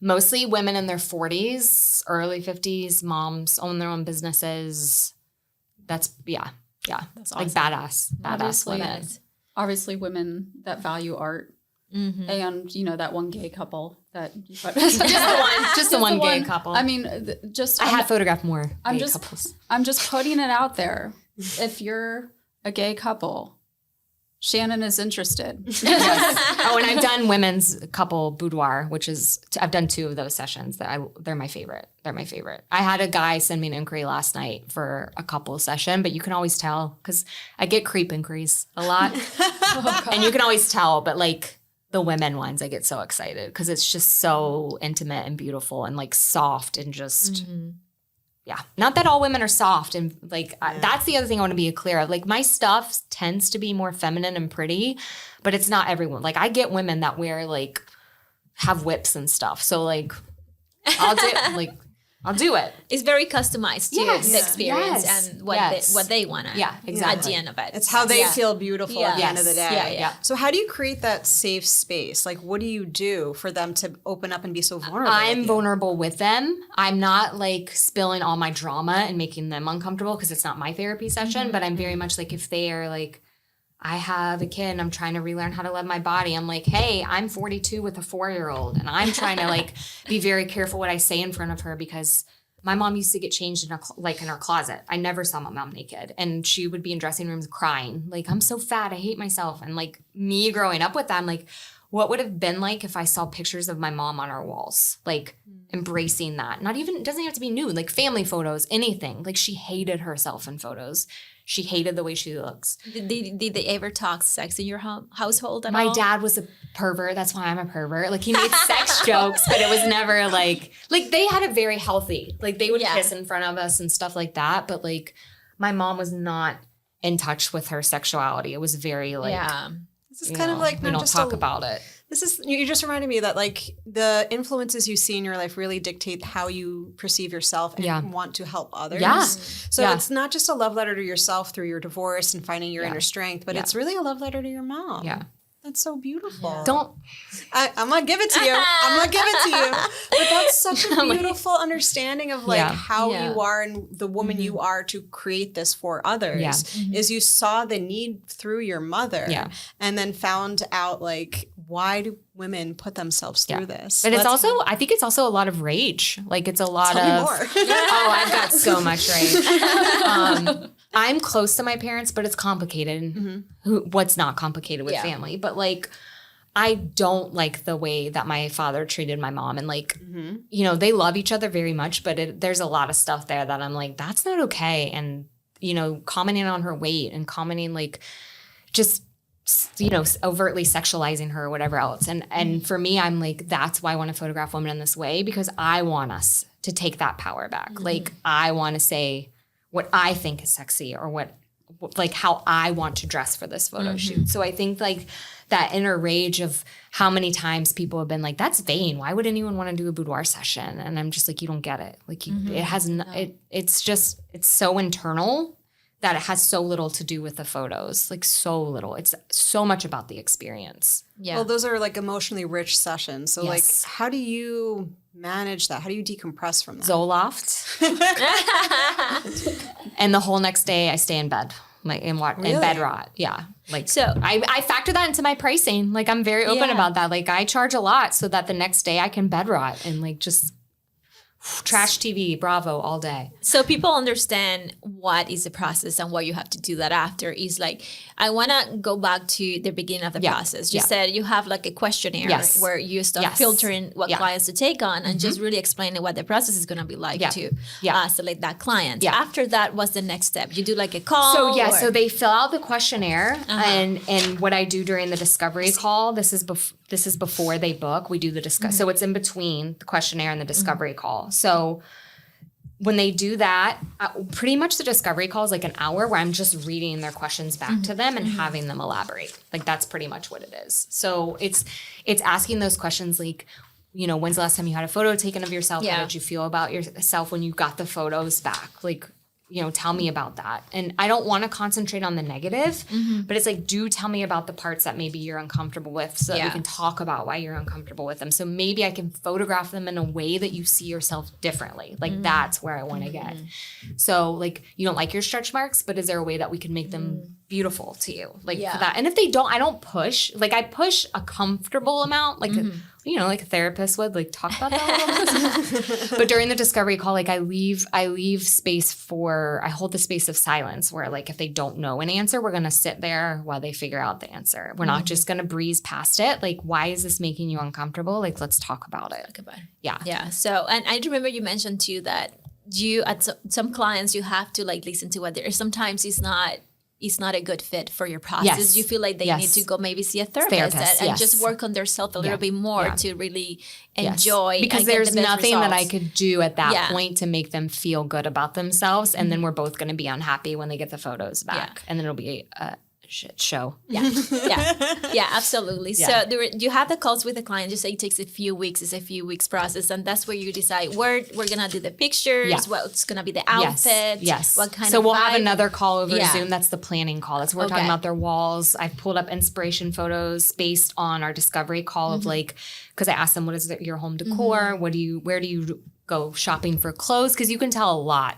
Mostly women in their 40s, early 50s, moms own their own businesses. That's, yeah. That's like awesome. badass women. Obviously women that value art. And that one gay couple that just the one gay couple. I mean, I have photographed more gay couples. I'm just putting it out there. If you're a gay couple, Shannon is interested. Oh, and I've done women's couple boudoir, which is I've done 2 of those sessions. They're my favorite. I had a guy send me an inquiry last night for a couple session, but you can always tell because I get creep inquiries a lot, and you can always tell. But like the women ones, I get so excited because it's just so intimate and beautiful and like soft and just. Yeah. Not that all women are soft and like that's the other thing I want to be clear of. Like my stuff tends to be more feminine and pretty, but it's not everyone. Like I get women that wear like have whips and stuff. So like I'll do it. It's very customized to the experience and what they want to at the end of it. It's how they feel beautiful at the end of the day. Yeah. So how do you create that safe space? Like what do you do for them to open up and be so vulnerable? I'm vulnerable with them. I'm not like spilling all my drama and making them uncomfortable because it's not my therapy session, but I'm very much like if they are like, I have a kid and I'm trying to relearn how to love my body. I'm like, hey, I'm 42 with a 4-year-old and I'm trying to like be very careful what I say in front of her because my mom used to get changed in her closet. I never saw my mom naked and she would be in dressing rooms crying. Like, I'm so fat. I hate myself. And like me growing up with that, I'm like, what would have been like if I saw pictures of my mom on our walls, like embracing that? Not even, it doesn't have to be nude, like family photos, anything. Like she hated herself in photos. She hated the way she looks. Did they ever talk sex in your household at all? My dad was a pervert. That's why I'm a pervert. Like he made sex jokes, but it was never like they had a very healthy, like they would kiss in front of us and stuff like that. But like my mom was not in touch with her sexuality. It was very like, this is kind of like we don't talk about it. You just reminded me that like the influences you see in your life really dictate how you perceive yourself and want to help others. Yeah. So it's not just a love letter to yourself through your divorce and finding your inner strength, but it's really a love letter to your mom. Yeah. That's so beautiful. I'm gonna give it to you. But that's such a beautiful understanding of like how you are and the woman you are to create this for others. Is you saw the need through your mother and then found out like, why do women put themselves through this? But I think it's also a lot of rage. Like it's a lot Tell me more. I've got so much rage. I'm close to my parents, but it's complicated. What's not complicated with family? But like, I don't like the way that my father treated my mom. And like, you know, they love each other very much, but there's a lot of stuff there that I'm like, that's not okay. And, you know, commenting on her weight and commenting like just, you know, overtly sexualizing her or whatever else. And for me, I'm like, that's why I want to photograph women in this way, because I want us to take that power back. Like, I want to say what I think is sexy or what like how I want to dress for this photo shoot. So I think like that inner rage of how many times people have been like, that's vain. Why would anyone want to do a boudoir session? And I'm just like, you don't get it. Like it has, it's so internal that it has so little to do with the photos, like so little. It's so much about the experience. Yeah. Well, those are like emotionally rich sessions. So like, how do you manage that? How do you decompress from that? Zoloft. And the whole next day I stay in bed. Like in bed rot. Yeah. Like so I factor that into my pricing. Like I'm very open about that. Like I charge a lot so that the next day I can bed rot and like just trash TV, Bravo all day. So people understand what is the process and what you have to do that after is like, I want to go back to the beginning of the process. You said you have like a questionnaire where you start filtering what clients to take on and just really explaining what the process is going to be like to select that client. After that, what's the next step? You do like a call? So they fill out the questionnaire and what I do during the discovery call, this is before they book, we do the discuss. So it's in between the questionnaire and the discovery call. So when they do that, pretty much the discovery call is like an hour where I'm just reading their questions back to them and having them elaborate. Like that's pretty much what it is. So it's asking those questions like, you know, when's the last time you had a photo taken of yourself? How did you feel about yourself when you got the photos back? Like, you know, tell me about that. And I don't want to concentrate on the negative, but it's like, do tell me about the parts that maybe you're uncomfortable with so that we can talk about why you're uncomfortable with them. So maybe I can photograph them in a way that you see yourself differently. Like that's where I want to get. So like, you don't like your stretch marks, but is there a way that we can make them beautiful to you? Like for that. And if they don't, I don't push. Like I push a comfortable amount, like you know, like a therapist would like talk about that. But during the discovery call, like I leave space for, I hold the space of silence where like if they don't know an answer, we're going to sit there while they figure out the answer. We're not just going to breeze past it. Like, why is this making you uncomfortable? Like, let's talk about it. Yeah. Yeah. So, and I remember you mentioned too that you, at some clients, you have to like listen to what they're, sometimes it's not a good fit for your process. You feel like they need to go maybe see a therapist and just work on themselves a little bit more to really enjoy. Because there's nothing that I could do at that point to make them feel good about themselves. And then we're both going to be unhappy when they get the photos back. And then it'll be a shit show. Yeah, absolutely. So you have the calls with the client. You say it takes a few weeks. It's a few weeks process. And that's where you decide where we're going to do the pictures, what's going to be the outfit, what kind so of we'll vibe. have another call over Zoom. That's the planning call. That's where we're talking about their walls. I've pulled up inspiration photos based on our discovery call of like, because I asked them, what is your home decor? Where do you go shopping for clothes? Because you can tell a lot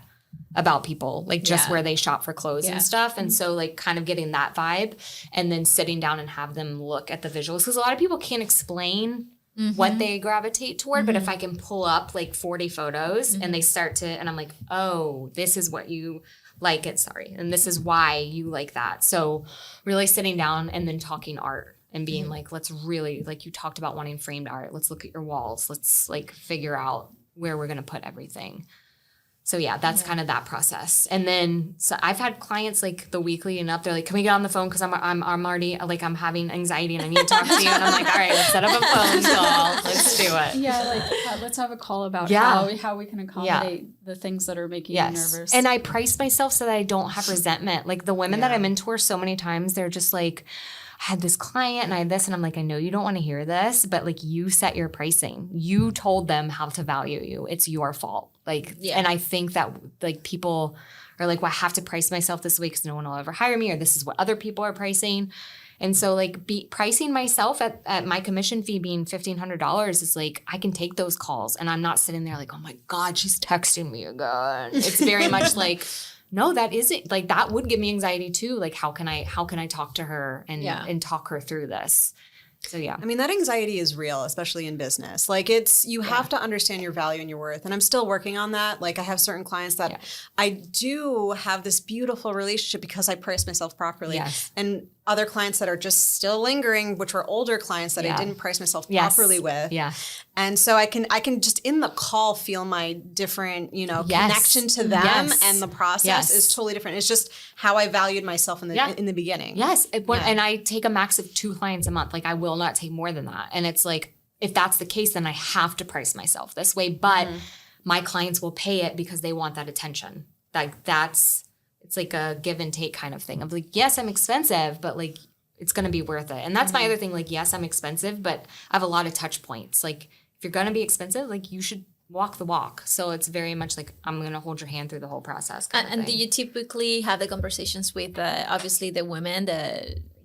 about people, like just where they shop for clothes and stuff. And so like kind of getting that vibe and then sitting down and have them look at the visuals. Because a lot of people can't explain what they gravitate toward. But if I can pull up like 40 photos and they start to, and I'm like, oh, this is what you like it. Sorry. And this is why you like that. So really sitting down and then talking art and being like, let's really, like you talked about wanting framed art. Let's look at your walls. Let's like figure out where we're going to put everything. So yeah, that's kind of that process. And then so I've had clients like the weekly and up, they're like, can we get on the phone? Cause I'm already like, I'm having anxiety and I need to talk to you. And I'm like, all right, let's set up a phone call. Let's do it. Yeah. Like let's have a call about how we can accommodate the things that are making you nervous. And I price myself so that I don't have resentment. Like the women that I mentor so many times, they're just like, had this client and I had this, and I'm like, I know you don't want to hear this, but like you set your pricing. You told them how to value you. It's your fault. Like, and I think that like people are like, well, I have to price myself this way because no one will ever hire me, or this is what other people are pricing. And so like pricing myself at my commission fee being $1,500 is like, I can take those calls and I'm not sitting there like, oh my God, she's texting me again. It's very much like, no, that isn't, like, that would give me anxiety too. Like, how can I talk to her and talk her through this? So yeah. I mean, that anxiety is real, especially in business. Like you have to understand your value and your worth. And I'm still working on that. Like I have certain clients that I do have this beautiful relationship because I price myself properly. Yes. And other clients that are just still lingering, which were older clients that I didn't price myself properly with. Yeah. And so I can just in the call feel my different, connection to them, and the process is totally different. It's just how I valued myself in the beginning. Yes. And I take a max of 2 clients a month. Like I will not take more than that. And it's like, if that's the case, then I have to price myself this way. But my clients will pay it because they want that attention. Like it's like a give and take kind of thing. I'm like, yes, I'm expensive, but like it's going to be worth it. And that's my other thing. Like, yes, I'm expensive, but I have a lot of touch points. Like if you're going to be expensive, like you should walk the walk. So it's very much like I'm going to hold your hand through the whole process. And do you typically have the conversations with obviously the women,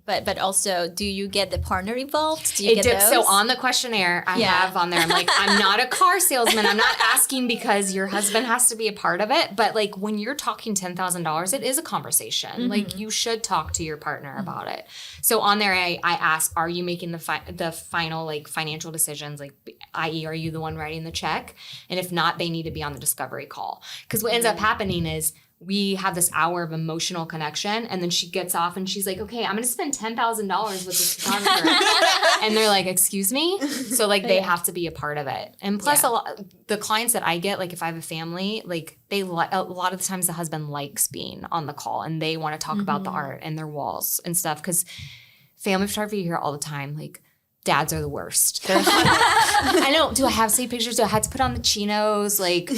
but also do you get the partner involved? Do you get those? So on the questionnaire I have on there, I'm like, I'm not a car salesman. I'm not asking because your husband has to be a part of it. But like when you're talking $10,000, it is a conversation. Like you should talk to your partner about it. So on there, I ask, are you making the final like financial decisions? Like, i.e., are you the one writing the check? And if not, they need to be on the discovery call. Because what ends up happening is we have this hour of emotional connection, and then she gets off and she's like, okay, I'm going to spend $10,000 with this photographer. And they're like, excuse me? So like they have to be a part of it. And plus the clients that I get, like if I have a family, like a lot of the times the husband likes being on the call and they want to talk about the art and their walls and stuff. Because family photography, you hear all the time, like, dads are the worst. I know. Do I have to take pictures? Do I have to put on the chinos? Like,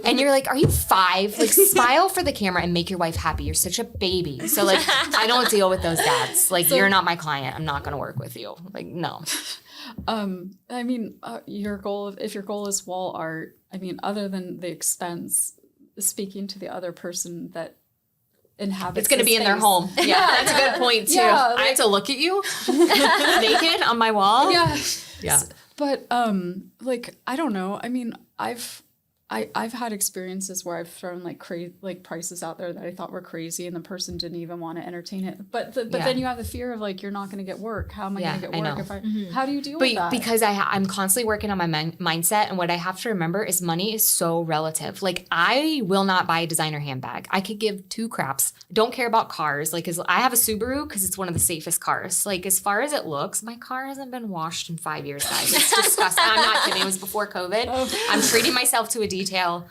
and you're like, are you 5? Like, smile for the camera and make your wife happy. You're such a baby. So like, I don't deal with those dads. Like, you're not my client. I'm not going to work with you. Like, no. I mean, your goal, if your goal is wall art, I mean, other than the expense, speaking to the other person that inhabits it's going to be in their home. Yeah, that's a good point too. Yeah, like, I have to look at you naked on my wall. Yeah. But like I don't know. I mean, I've had experiences where I've thrown like prices out there that I thought were crazy, and the person didn't even want to entertain it. But then you have the fear of like you're not going to get work. How am I going to get work if I? How do you deal with that? Because I'm constantly working on my mindset, and what I have to remember is money is so relative. Like I will not buy a designer handbag. I could give 2 craps. Don't care about cars. Like, cause I have a Subaru because it's one of the safest cars. Like as far as it looks, my car hasn't been washed in 5 years, guys. It's disgusting. I'm not kidding. It was before COVID. I'm treating myself to a detail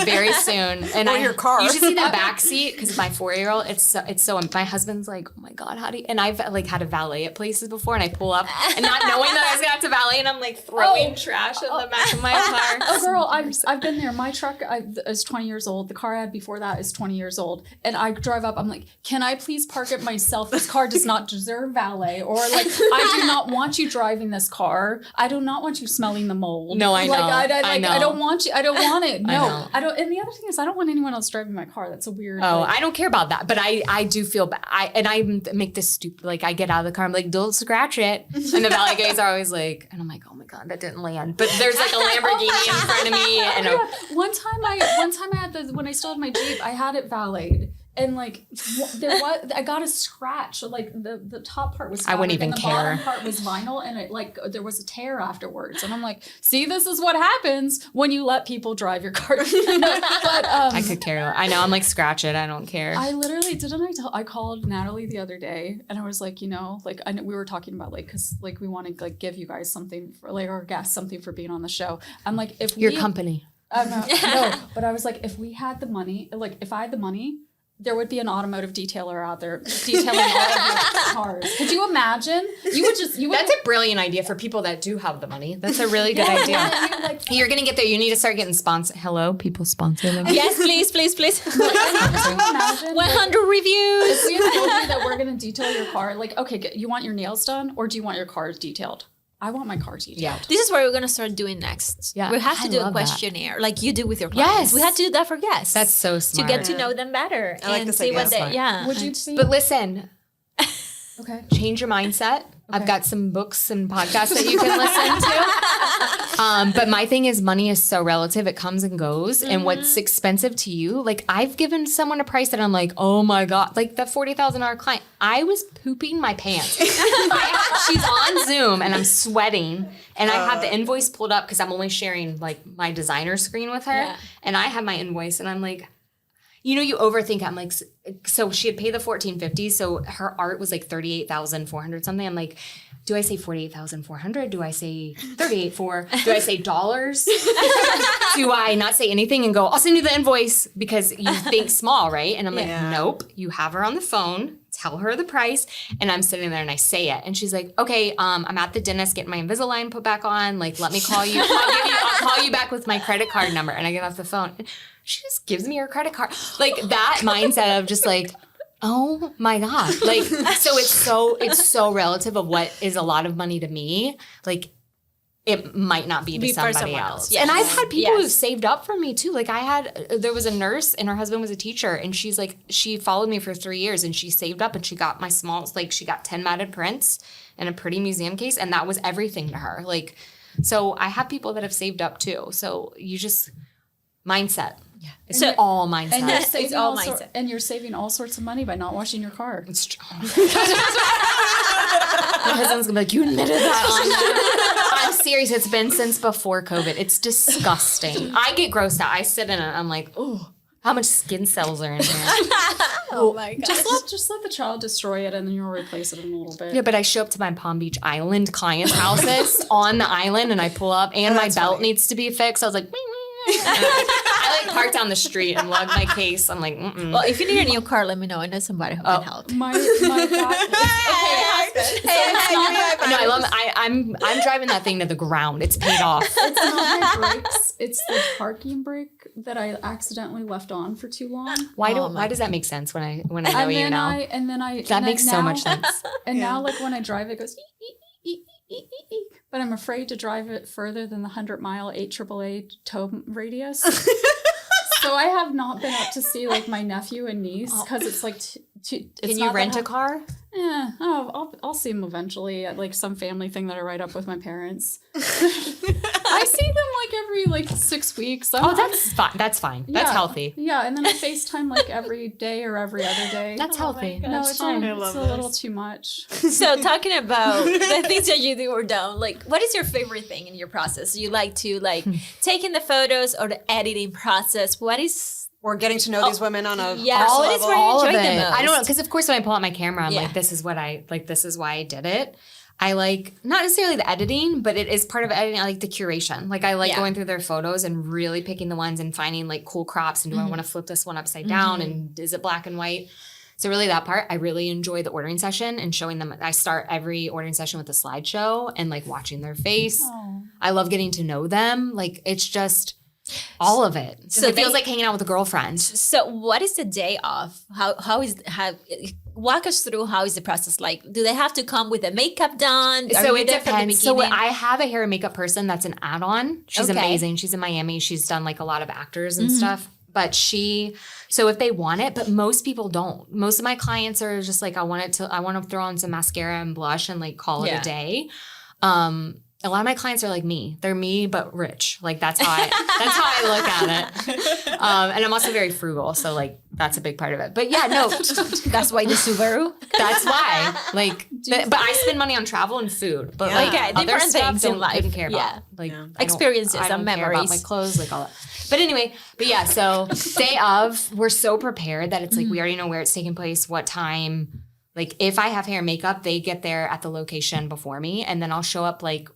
very soon. And your car. You should see the back seat because my 4-year-old, it's so my husband's like, oh my God, how do you, and I've like had a valet at places before, and I pull up and not knowing that I was gonna have to valet, and I'm like throwing trash in the back of my car. Oh girl, I've been there. My truck is 20 years old. The car I had before that is 20 years old. And I drive up, I'm like, can I please park it myself? This car does not deserve valet. Or like, I do not want you driving this car. I do not want you smelling the mold. No, I know. I know. I don't want you. I don't want it. No. know. I don't. And the other thing is, I don't want anyone else driving my car. That's a weird. Oh, like, I don't care about that, but I do feel bad. I make this stupid. Like I get out of the car, I'm like, don't scratch it, and the valet guys are always like, and I'm like, oh my God, that didn't land. But there's like a Lamborghini in front of me, and one time I had when I still had my Jeep, I had it valeted. And like I got a scratch. Like the top part was fabric, I wouldn't even and the care. bottom part was vinyl, and it like there was a tear afterwards. And I'm like, see, this is what happens when you let people drive your car. But I could care. I know. I'm like, scratch it. I don't care. I literally I called Natalie the other day, and I was like, like I know we were talking about like because like we want to like give you guys something for like our guests something for being on the show. I'm like, if your company. No, but I was like, if I had the money. there would be an automotive detailer out there detailing all of your cars. Could you imagine? That's a brilliant idea for people that do have the money. That's a really good idea. You're going to get there. You need to start getting sponsored. Hello, people sponsor them. Yes, please. 100 reviews. If we had told you that we're going to detail your car, like, okay, you want your nails done or do you want your car detailed? I want my car detailed. Yeah. This is what we're going to start doing next. Yeah. We have to do a questionnaire like you do with your clients. Yes. We have to do that for guests. That's so smart. To get to know them better. I like and this see idea. what they, yeah. Would you please? But listen, Okay. change your mindset. I've got some books and podcasts that you can listen to. But my thing is money is so relative. It comes and goes. And what's expensive to you, like I've given someone a price that I'm like, oh my God, like the $40,000 client, I was pooping my pants. She's on Zoom and I'm sweating and I have the invoice pulled up because I'm only sharing like my designer screen with her. Yeah. And I have my invoice and I'm like, you think I'm like, so she had paid the $1,450. So her art was like $38,400 something. I'm like, do I say $48,400? Do I say $38,400? Do I say dollars? Do I not say anything and go, I'll send you the invoice because you think small, right? And I'm like, nope, you have her on the phone, tell her the price. And I'm sitting there and I say it. And she's like, okay, I'm at the dentist getting my Invisalign put back on. Like, let me call you. I'll call you back with my credit card number. And I get off the phone. She just gives me her credit card. Like that mindset of just like, oh my God. Like, so it's so relative of what is a lot of money to me. Like it might not be to somebody else. Yes. And I've had people who've saved up for me too. Like there was a nurse and her husband was a teacher and she's like, she followed me for 3 years and she saved up and she got my smallest, like she got 10 matted prints and a pretty museum case. And that was everything to her. Like, so I have people that have saved up too. So you just mindset. Yeah. It's all mindset. And you're saving all mindset. And you're saving all sorts of money by not washing your car. It's true. My husband's gonna be like, you admitted that on I'm serious. It's been since before COVID. It's disgusting. I get grossed out. I sit in it. I'm like, oh, how much skin cells are in here? Oh my God. Just let the child destroy it and then you'll replace it in a little bit. Yeah, but I show up to my Palm Beach Island clients' houses on the island and I pull up and my belt needs to be fixed. I was like, I like park down the street and lug my case. I'm like, well, if you need a new car, let me know. I know somebody who can help. My God. No, I love it. I'm driving that thing to the ground. It's paid off. It's not my brakes. It's the parking brake that I accidentally left on for too long. Why does that make sense when I know you now? That makes so much sense. And now, like when I drive, it goes. But I'm afraid to drive it further than the 100-mile 8 AAA tow radius. So I have not been up to see like my nephew and niece because it's like Can you rent a car? Yeah, I'll see them eventually at like some family thing that I write up with my parents. I see them like every 6 weeks. That's fine. That's fine. That's healthy. Yeah, and then I FaceTime like every day or every other day. That's healthy. No, it's fine. It's a little too much. So talking about the things that you do or don't, like what is your favorite thing in your process? You like to taking the photos or the editing process? What is Or getting to know these women on a what is where you enjoy the most? I don't know, because of course when I pull out my camera, I'm like, this is why I did it. I like not necessarily the editing, but it is part of editing. I like the curation. Like I like going through their photos and really picking the ones and finding like cool crops and do I want to flip this one upside down and is it black and white? So really that part, I really enjoy the ordering session and showing them. I start every ordering session with a slideshow and like watching their face. Oh. I love getting to know them. Like it's just all of it. So it feels like hanging out with a girlfriend. So what is the day off? Walk us through how is the process like? Do they have to come with the makeup done? So it depends. So I have a hair and makeup person that's an add-on. She's amazing. She's in Miami. She's done like a lot of actors and stuff. But so if they want it, but most people don't. Most of my clients are just like, I want to throw on some mascara and blush and like call it a day. A lot of my clients are like me. They're me, but rich. Like that's how I look at it. And I'm also very frugal. So like, that's a big part of it. But yeah, no. That's why the Subaru? That's why. Like, but I spend money on travel and food. But like other stuff couldn't care about. Like experiences I don't and care memories. about my clothes, like all that. But anyway, so day of, we're so prepared that it's like, we already know where it's taking place, what time. Like if I have hair and makeup, they get there at the location before me. And then I'll show up like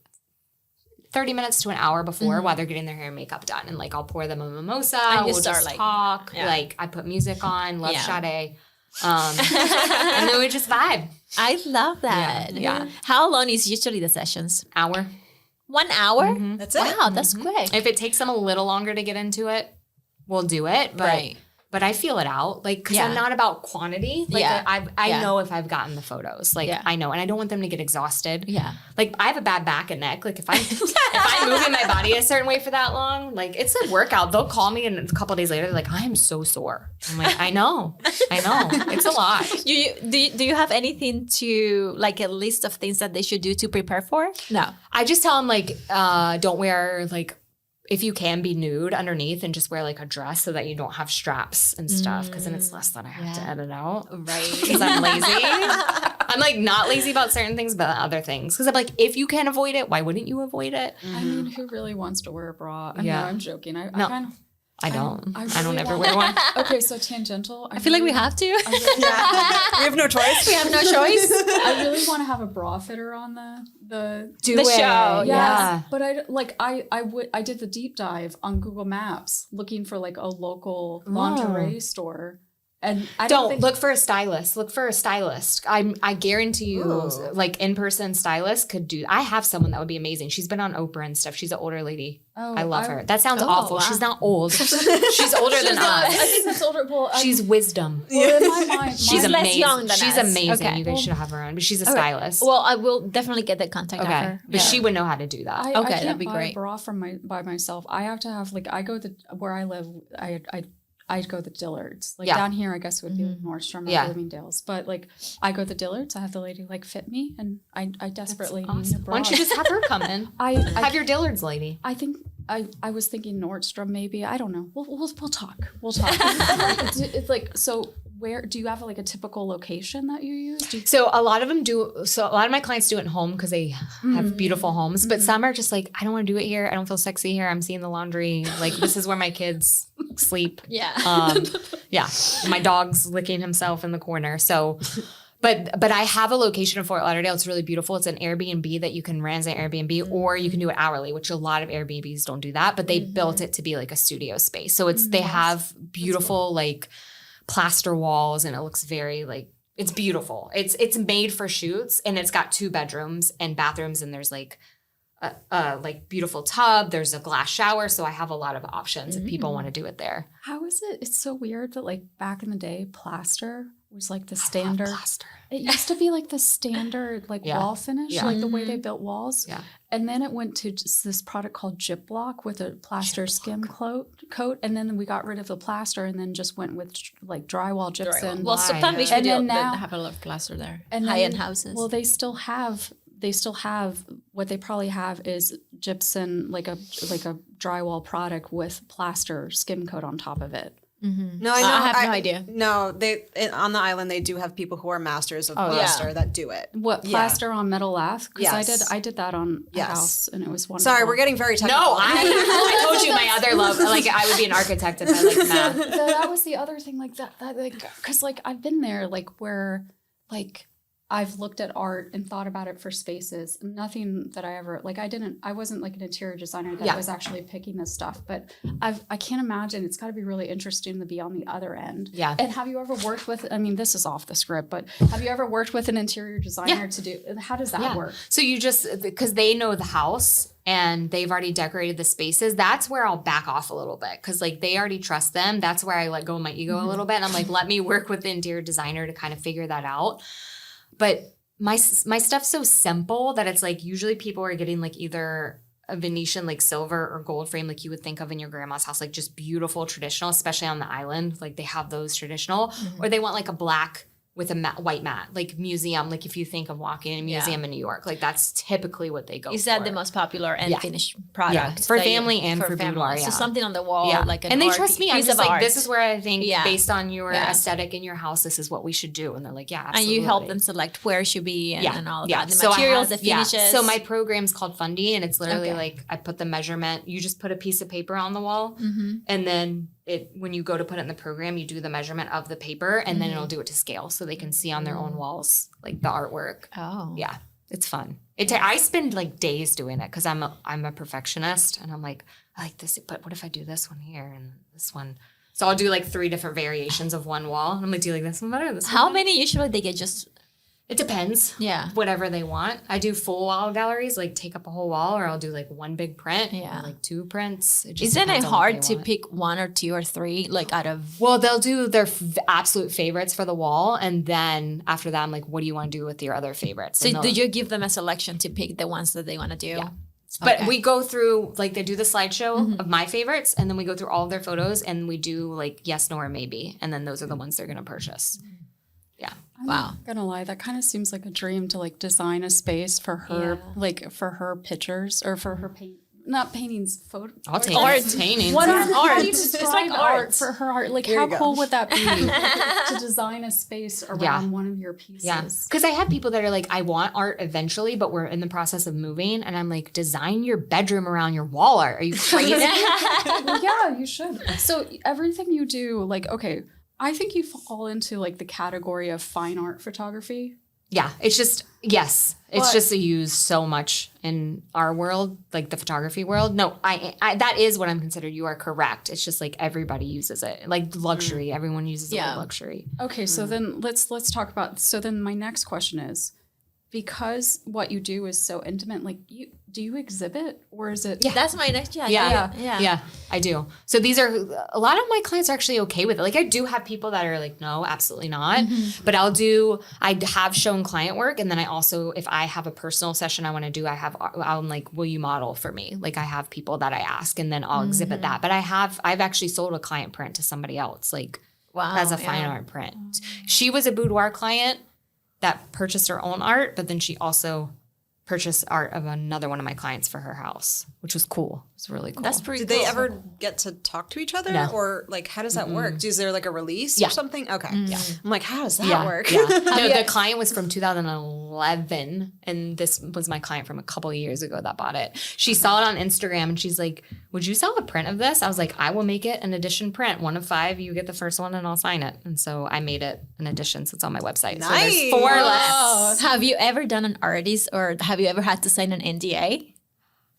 30 minutes to an hour before while they're getting their hair and makeup done. And like, I'll pour them a mimosa. And we'll just talk. Yeah. Like, I put music on, love Sade. And then we just vibe. I love that. Yeah. How long is usually the sessions? Hour. 1 hour? That's it. Wow, that's quick. If it takes them a little longer to get into it, we'll do it. But I feel it out. Like, because I'm not about quantity. Like, I know if I've gotten the photos. Like, I know. And I don't want them to get exhausted. Yeah. Like, I have a bad back and neck. Like, if I'm moving my body a certain way for that long, like, it's a workout. They'll call me and a couple of days later, they're like, I am so sore. I'm like, I know. It's a lot. Do you have anything to, like, a list of things that they should do to prepare for? No. I just tell them, like, don't wear, like, if you can be nude underneath and just wear like a dress so that you don't have straps and stuff. Cause then it's less that I have to edit out. Right. Cause I'm lazy. I'm like not lazy about certain things, but other things. Cause I'm like, if you can avoid it, why wouldn't you avoid it? I mean, who really wants to wear a bra? No, I'm joking. I don't. I don't really ever wear one. Okay, so tangential. I feel like we have to. We have no choice. We have no choice. I really want to have a bra fitter on the show. Yeah. But I did the deep dive on Google Maps looking for like a local lingerie store. And I don't look for a stylist. Look for a stylist. I guarantee you, like in-person stylist could do. I have someone that would be amazing. She's been on Oprah and stuff. She's an older lady. I love her. That sounds awful. Wow. She's not old. She's older than us. I think that's older. Well, she's wisdom. Well, in my mind, she's amazing. Less young than she's us. amazing. Okay. You guys should have her on. But she's a stylist. Well, I will definitely get the contact of her. But she would know how to do that. I can't that'd be buy great. a bra by myself. I have to have like where I live. I go the Dillards. Like down here, I guess it would be like Nordstrom or Bloomingdale's. But like I go the Dillards. I have the lady like fit me, and I desperately need a bra. Why don't you just have her come in? Have your Dillards lady. I think I was thinking Nordstrom maybe. I don't know. We'll talk. We'll talk. it's like so. Where do you have like a typical location that you use? So a lot of them do. So a lot of my clients do it at home because they have beautiful homes. But some are just like, I don't want to do it here. I don't feel sexy here. I'm seeing the laundry. Like this is where my kids sleep. Yeah. My dog's licking himself in the corner. So, but I have a location in Fort Lauderdale. It's really beautiful. It's an Airbnb that you can rent an Airbnb or you can do it hourly, which a lot of Airbnbs don't do that. But they built it to be like a studio space. So they have beautiful like plaster walls and it looks very like it's beautiful. It's made for shoots and it's got 2 bedrooms and bathrooms and there's like a like beautiful tub. There's a glass shower, so I have a lot of options if people want to do it there. How is it? It's so weird that like back in the day, plaster was like the standard. It used to be like the standard like wall finish, like the way they built walls. Yeah. And then it went to just this product called Gyp Block with a plaster skim coat. And then we got rid of the plaster and then just went with like drywall gypsum. Well, sometimes we should have a lot of plaster there. And high-end houses. Well, they still have what they probably have is gypsum, like a drywall product with plaster skim coat on top of it. Mm-hmm. No, I know. I have no idea. No, on the island they do have people who are masters of plaster that do it. What plaster on metal lath? Because I did that on a house and it was wonderful. Sorry, we're getting very technical. No, I told you my other love. Like I would be an architect if I liked math. That was the other thing, like that like because like I've been there, like where like I've looked at art and thought about it for spaces. Nothing that I ever like. I wasn't like an interior designer that was actually picking this stuff. But I can't imagine. It's got to be really interesting to be on the other end. Yeah. And have you ever worked with? I mean, this is off the script, but have you ever worked with an interior designer to do? How does that work? So you just because they know the house and they've already decorated the spaces. That's where I'll back off a little bit because like they already trust them. That's where I let go of my ego a little bit. And I'm like, let me work with the interior designer to kind of figure that out. But my stuff's so simple that it's like usually people are getting like either a Venetian like silver or gold frame like you would think of in your grandma's house, like just beautiful traditional, especially on the island. Like they have those traditional, or they want like a black with a white mat, like museum. Like if you think of walking in a museum in New York, like that's typically what they go for. Is that the most popular and finished product? Yeah, for family and for boudoir. So something on the wall, like an and they trust me. I'm just like, this is where I think based on your aesthetic in your house, this is what we should do. And they're like, absolutely. And you help them select where it should be and all of that. The materials, the finishes. So my program's called Fundy and it's literally like I put the measurement, you just put a piece of paper on the wall and then when you go to put it in the program, you do the measurement of the paper and then it'll do it to scale so they can see on their own walls like the artwork. Oh. Yeah. It's fun. I spend like days doing it because I'm a perfectionist, and I'm like, I like this, but what if I do this one here and this one? So I'll do like 3 different variations of one wall. And I'm like, do you like this one better? This one How better? many usually they get? Just It depends. Yeah. Whatever they want. I do full wall galleries, like take up a whole wall, or I'll do like 1 big print, Yeah. or like 2 prints. Isn't it depends on what hard they to want. pick 1 or 2 or 3 like out of? Well, they'll do their absolute favorites for the wall, and then after that, I'm like, what do you want to do with your other favorites? So And do they'll- you give them a selection to pick the ones that they want to do? Yeah. But Okay. we go through, like, they do the slideshow of my favorites, and then we go through all of their photos, and we do, like, yes, no, or maybe. And then those are the ones they're going to purchase. Yeah. I'm Wow. not gonna lie, that kind of seems like a dream to like design a space for her, Yeah. like for her pictures or for her not paintings, photo. I'll take Art. paintings. What yeah. are Art. art? It's Describe like art art. for her art. Like Here how you go. cool would that be to design a space around one of your pieces? Yeah. Because I have people that are like, I want art eventually, but we're in the process of moving. And I'm like, design your bedroom around your wall art. Are you crazy? Well, yeah, you should. So everything you do, like, okay, I think you fall into like the category of fine art photography. Yeah, it's just, yes, it's But- just used so much in our world, like the photography world. No, I that is what I'm considered. You are correct. It's just like everybody uses it. Like luxury, everyone uses the Yeah. word luxury. Okay, so then let's talk about. So then my next question is, because what you do is so intimate, like do you exhibit or is it? That's my next. Yeah. Yeah, I do. So these are, a lot of my clients are actually okay with it. Like I do have people that are like, no, absolutely not. But I have shown client work. And then I also, if I have a personal session I want to do, I'm like, will you model for me? Like I have people that I ask and then I'll exhibit that. But I've actually sold a client print to somebody else, like Wow. as a fine art print. She was a boudoir client that purchased her own art, but then she also purchased art of another one of my clients for her house, which was cool. It was really cool. That's pretty. Did cool. they ever get to talk to each other? No. Or like, how does that work? Is there like a release Yeah. or something? Okay. Yeah. I'm like, how does that yeah, work? Yeah. No, the client was from 2011, and this was my client from a couple of years ago that bought it. She saw it on Instagram, and she's like, would you sell a print of this? I was like, I will make it an edition print. 1 of 5, you get the first one, and I'll sign it. And so I made it an edition, so it's on my website. So Nice. there's 4 left. Have you ever done an artist, or have you ever had to sign an NDA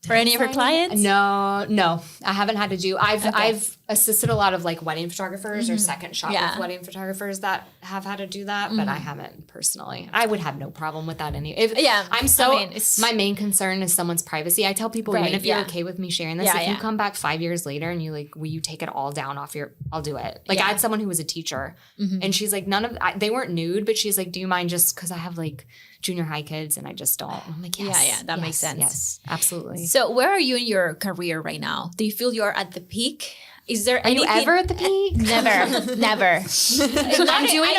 for any of your clients? No, I haven't had to do. I've assisted a lot of like wedding photographers or second shot Yeah. with wedding photographers that have had to do that, but I haven't personally. I would have no problem with that my main concern is someone's privacy. I tell people, even Right, if you're yeah. okay with me sharing this, Yeah, if you yeah. come back 5 years later and you like, will you take it all down off I'll do it. Like Yeah. I had someone who was a teacher and she's like, they weren't nude, but she's like, do you mind just, cause I have like junior high kids and I just don't. And I'm like, yes. Yeah, that makes sense. Yes, absolutely. So where are you in your career right now? Do you feel you're at the peak? Is there Are you ever at the peak? Never. I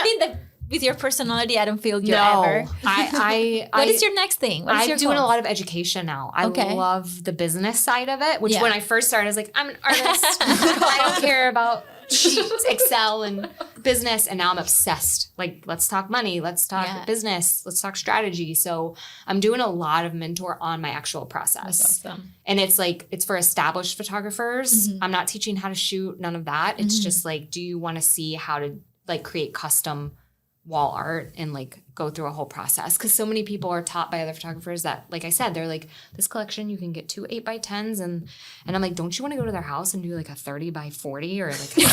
think that with your personality, I don't feel you're ever. What is your next thing? What is I'm your doing goal? a lot of education now. I Okay. love the business side of it, which Yeah. when I first started, I was like, I'm an artist. I don't care about sheets, Excel, and business. And now I'm obsessed. Like, let's talk money. Let's talk Yeah. business. Let's talk strategy. So I'm doing a lot of mentor on my actual process. That's awesome. And it's like, it's for established photographers. Mm-hmm. I'm not teaching how to shoot, none of that. It's just like, do you want to see how to like create custom wall art and like go through a whole process? Because so many people are taught by other photographers that, like I said, they're like, this collection you can get 2 8x10s, and I'm like, don't you want to go to their house and do like a 30x40 or like a 60 or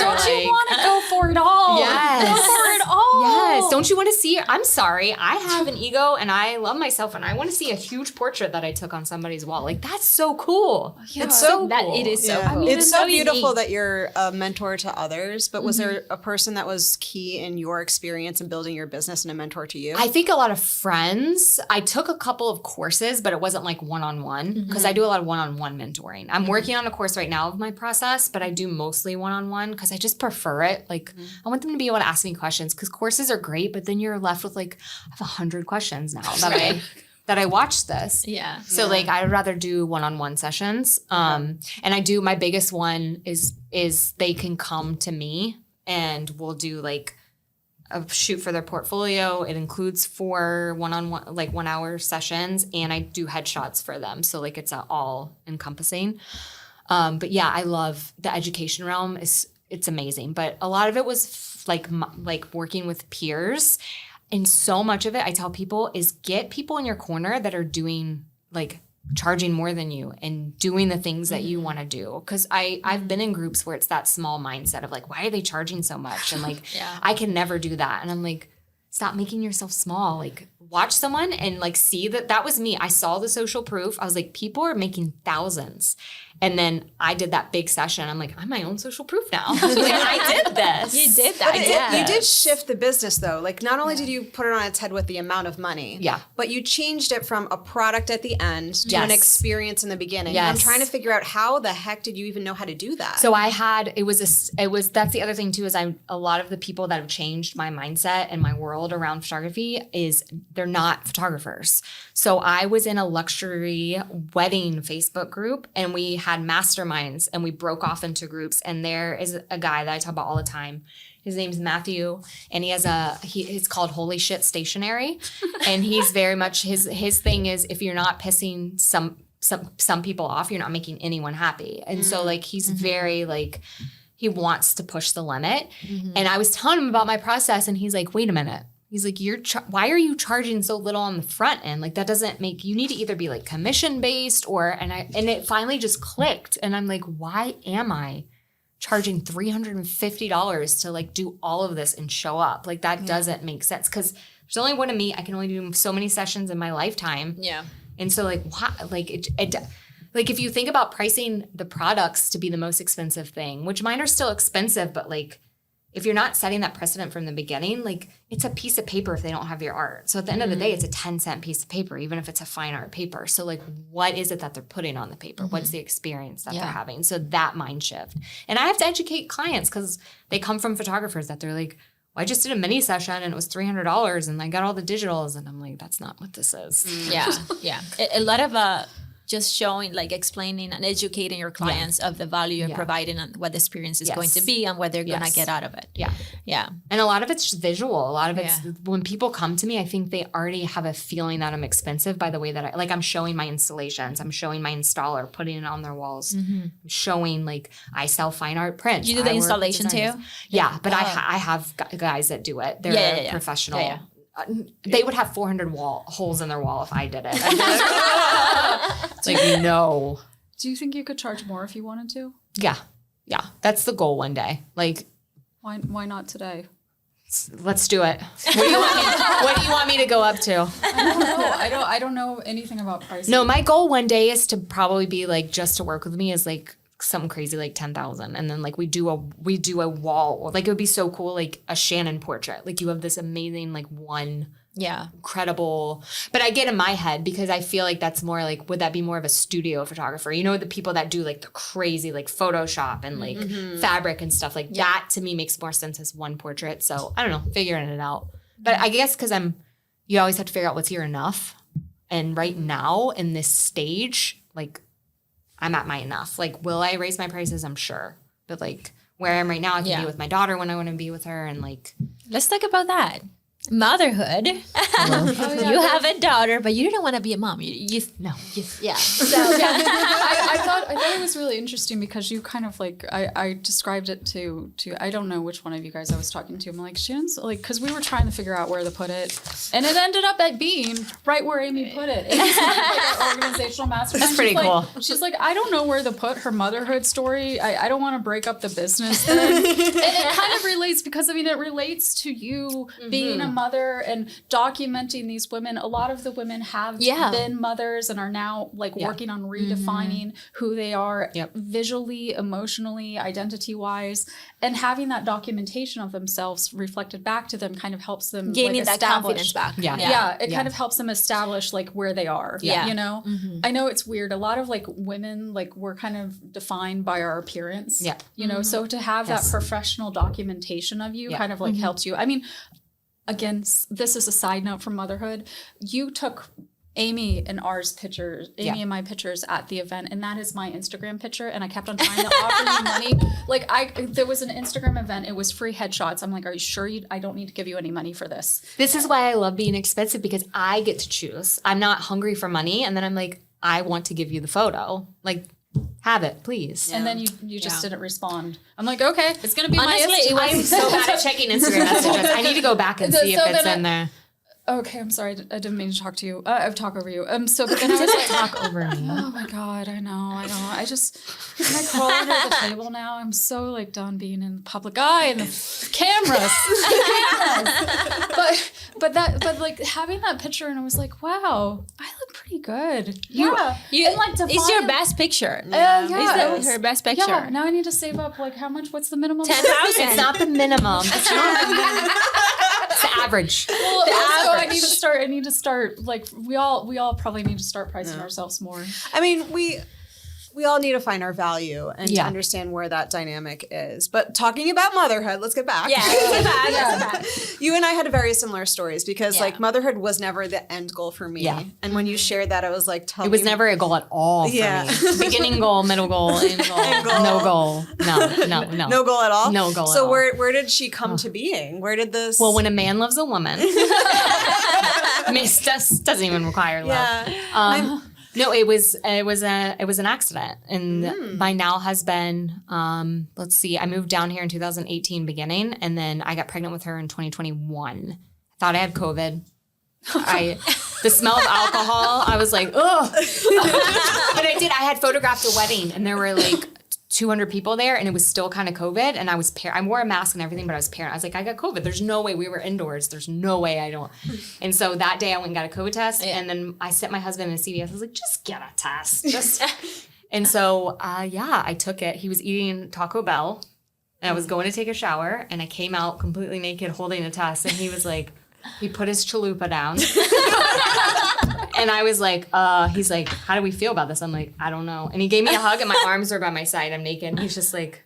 Don't you like, want to go for it all? Yes. Go for it all. yes, don't you want to see? I'm sorry, I have an ego and I love myself and I want to see a huge portrait that I took on somebody's wall. Like that's so cool. Yeah. It's so That cool. it is so Yeah. cool. It's so beautiful unique. that you're a mentor to others, but was there a person that was key in your experience in building your business and a mentor to you? I think a lot of friends. I took a couple of courses, but it wasn't like one-on-one because I do a lot of one-on-one mentoring. I'm working on a course right now of my process, but I do mostly one-on-one because I just prefer it. Like I want them to be able to ask me questions because courses are great, but then you're left with like, I have 100 questions now that I watched this. Yeah. So like I'd rather do one-on-one sessions. And I do, my biggest one is they can come to me and we'll do like a shoot for their portfolio. It includes 4 one-on-one, like 1 hour sessions, and I do headshots for them. So like it's all encompassing. But yeah, I love the education realm. It's amazing. But a lot of it was like working with peers. And so much of it, I tell people, is get people in your corner that are doing like charging more than you and doing the things that you want to do. Because I've been in groups where it's that small mindset of like, why are they charging so much? And like, I can never do that. And I'm like, stop making yourself small. Like, watch someone and like see that was me. I saw the social proof. I was like, people are making thousands. And then I did that big session. I'm like, I'm my own social proof now. Like, I did this. You did that. You did shift the business though. Like not only did you put it on its head with the amount of money, but you changed it from a product at the end to an experience in the beginning. Yes. And I'm trying to figure out how the heck did you even know how to do that? So that's the other thing too, is a lot of the people that have changed my mindset and my world around photography is they're not photographers. So I was in a luxury wedding Facebook group and we had masterminds and we broke off into groups, and there is a guy that I talk about all the time. His name's Matthew, and it's called Holy Shit Stationery. And he's very much, his thing is, if you're not pissing some people off, you're not making anyone happy. And so like, he's very like, he wants to push the limit. And I was telling him about my process and he's like, wait a minute. He's like, why are you charging so little on the front end? Like that doesn't make, you need to either be like commission based and it finally just clicked. And I'm like, why am I charging $350 to like do all of this and show up? Like that doesn't make sense. Cause there's only one of me. I can only do so many sessions in my lifetime. Yeah. And so like, like if you think about pricing the products to be the most expensive thing, which mine are still expensive, but like, if you're not setting that precedent from the beginning, like it's a piece of paper if they don't have your art. So at the end of the day, it's a 10-cent piece of paper, even if it's a fine art paper. So like, what is it that they're putting on the paper? What's the experience that they're having? So that mind shift. And I have to educate clients because they come from photographers that they're like, well, I just did a mini session and it was $300 and I got all the digitals. And I'm like, that's not what this is. Yeah. A lot of just showing, like explaining and educating your clients of the value you're providing and what the experience is going to be and what they're going to get out of it. Yeah. And a lot of it's just visual. A lot of it's when people come to me, I think they already have a feeling that I'm expensive by the way that I'm showing my installations. I'm showing my installer, putting it on their walls. I'm showing like I sell fine art prints. You do the installation too? Yeah. But I have guys that do do it. They're professional. They would have 400 holes in their wall if I did it. It's like, no. Do you think you could charge more if you wanted to? Yeah. That's the goal one day. Like, why not today? Let's do it. What do you want me to go up to? I don't know anything about pricing. No, my goal one day is to probably be like, just to work with me is like something crazy like 10,000, and then like we do a wall. Like it would be so cool, like a Shannon portrait. Like you have this amazing like one incredible. But I get in my head because I feel like that's more like, would that be more of a studio photographer? You know, the people that do like the crazy like Photoshop and like fabric and stuff like that to me makes more sense as one portrait. So I don't know, figuring it out. But I guess because you always have to figure out what's your enough. And right now in this stage, like I'm at my enough. Like, will I raise my prices? I'm sure. But like where I am right now, I can be with my daughter when I want to be with her. And like, let's talk about that. Motherhood. You have a daughter, but you didn't want to be a mom. I thought it was really interesting because you kind of like I described it to I don't know which one of you guys I was talking to. I'm like, Shannon's like, because we were trying to figure out where to put it, and it ended up at being right where Amy put it. It's like an organizational mastermind. That's pretty cool. She's like, I don't know where to put her motherhood story. I don't want to break up the business thing. And it kind of relates because it relates to you being a mother and documenting these women. A lot of the women have been mothers and are now like working on redefining who they are visually, emotionally, identity-wise, and having that documentation of themselves reflected back to them kind of helps them gaining that confidence back. It kind of helps them establish like where they are. You know, I know it's weird. A lot of like women, like we're kind of defined by our appearance. You know, so to have that professional documentation of you kind of like helps you. I mean, again, this is a side note from motherhood. You took Amy and my pictures at the event, and that is my Instagram picture. And I kept on trying to offer you money. Like there was an Instagram event. It was free headshots. I'm like, are you sure I don't need to give you any money for this? This is why I love being expensive, because I get to choose. I'm not hungry for money. And then I'm like, I want to give you the photo. Like, have it, please. And then you just didn't respond. I'm like, okay, it's going to be my Instagram. I'm so bad at checking Instagram messages. I need to go back and see if it's in there. Okay, I'm sorry. I didn't mean to talk to you. I've talked over you. So, but then I was like, Talk over me. oh my God, I know. I just, when I crawl under the table now, I'm so like done being in the public eye and the cameras. But like having that picture, and I was like, wow, I look pretty good. You and like it's your best picture. Yeah, It's her best picture. Yeah, now I need to save up like how much? What's the minimum? 10,000. It's not the minimum. It's the average. Well, so I need to start like we all probably need to start pricing ourselves more. I mean, we all need to find our value and to understand where that dynamic is. But talking about motherhood, let's get back. Yeah. You and I had very similar stories because like motherhood was never the end goal for me. Yeah. And when you shared that, I was like, It was never a goal at all for me. Beginning goal, middle goal, end goal, no goal. No. No goal at all? No goal at so all. where did she come to being? Where did this? Well, when a man loves a woman, I mean, it doesn't even require love. Yeah. No, it was an accident, and my now husband. Let's see, I moved down here in 2018 beginning, and then I got pregnant with her in 2021. I thought I had COVID. The smell of alcohol, I was like, ugh. But I did. I had photographed a wedding, and there were like 200 people there, and it was still kind of COVID, and I wore a mask and everything, but I was paranoid. I was like, I got COVID. There's no way. We were indoors. There's no way I don't. And so that day I went and got a COVID test, and then I sent my husband in a CVS. I was like, just get a test. And so, I took it. He was eating Taco Bell, and I was going to take a shower, and I came out completely naked holding a test, and he was like, he put his chalupa down. And I was like, he's like, how do we feel about this? I'm like, I don't know. And he gave me a hug and my arms are by my side. I'm naked. And he's just like,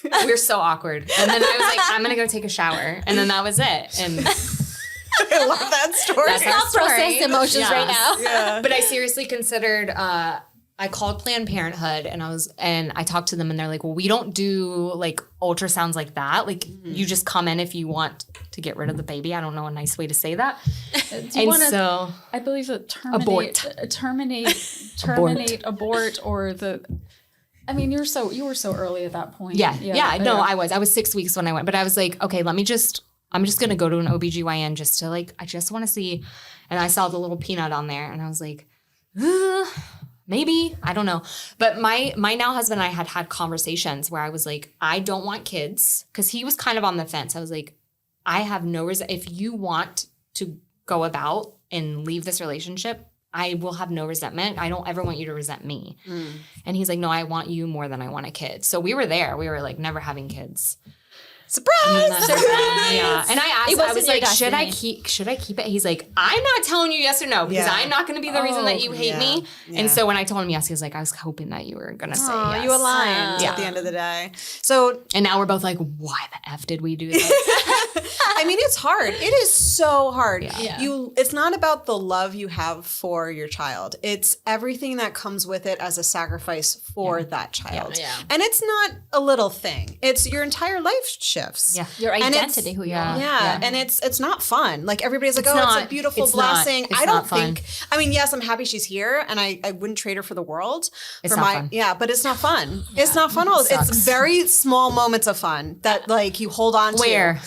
we're so awkward. And then I was like, I'm going to go take a shower. And then that was it. And I love that story. That's our story. Process emotions right now. Yeah. But I seriously considered, I called Planned Parenthood and I talked to them and they're like, well, we don't do like ultrasounds like that. Like you just come in if you want to get rid of the baby. I don't know a nice way to say that. So I believe that terminate, abort, or the. I mean, you were so early at that point. I was 6 weeks when I went, but I was like, okay, I'm just going to go to an OBGYN just to like, I just want to see. And I saw the little peanut on there and I was like, maybe, I don't know. But my now husband and I had conversations where I was like, I don't want kids, because he was kind of on the fence. I was like, I have no reason. If you want to go about and leave this relationship, I will have no resentment. I don't ever want you to resent me. And he's like, no, I want you more than I want a kid. So we were there. We were like never having kids. Surprise! Yeah. And I asked, I was like, should I keep it? He's like, I'm not telling you yes or no, because I'm not going to be the reason that you hate me. Yeah. And so when I told him yes, he was like, I was hoping that you were going to say yes. You aligned at the end of the day. So, and now we're both like, why the F did we do this? I mean, it's hard. It is so hard. Yeah. It's not about the love you have for your child. It's everything that comes with it as a sacrifice for that child. Yeah. And it's not a little thing. It's your entire life shifts. Yeah. Your identity, who you are. Yeah. And it's not fun. Like everybody's like, it's a beautiful blessing. I don't think, I mean, yes, I'm happy she's here and I wouldn't trade her for the world. It's not fun. Yeah, but it's not fun. It's not fun. It's very small moments of fun that like you hold on to. Where?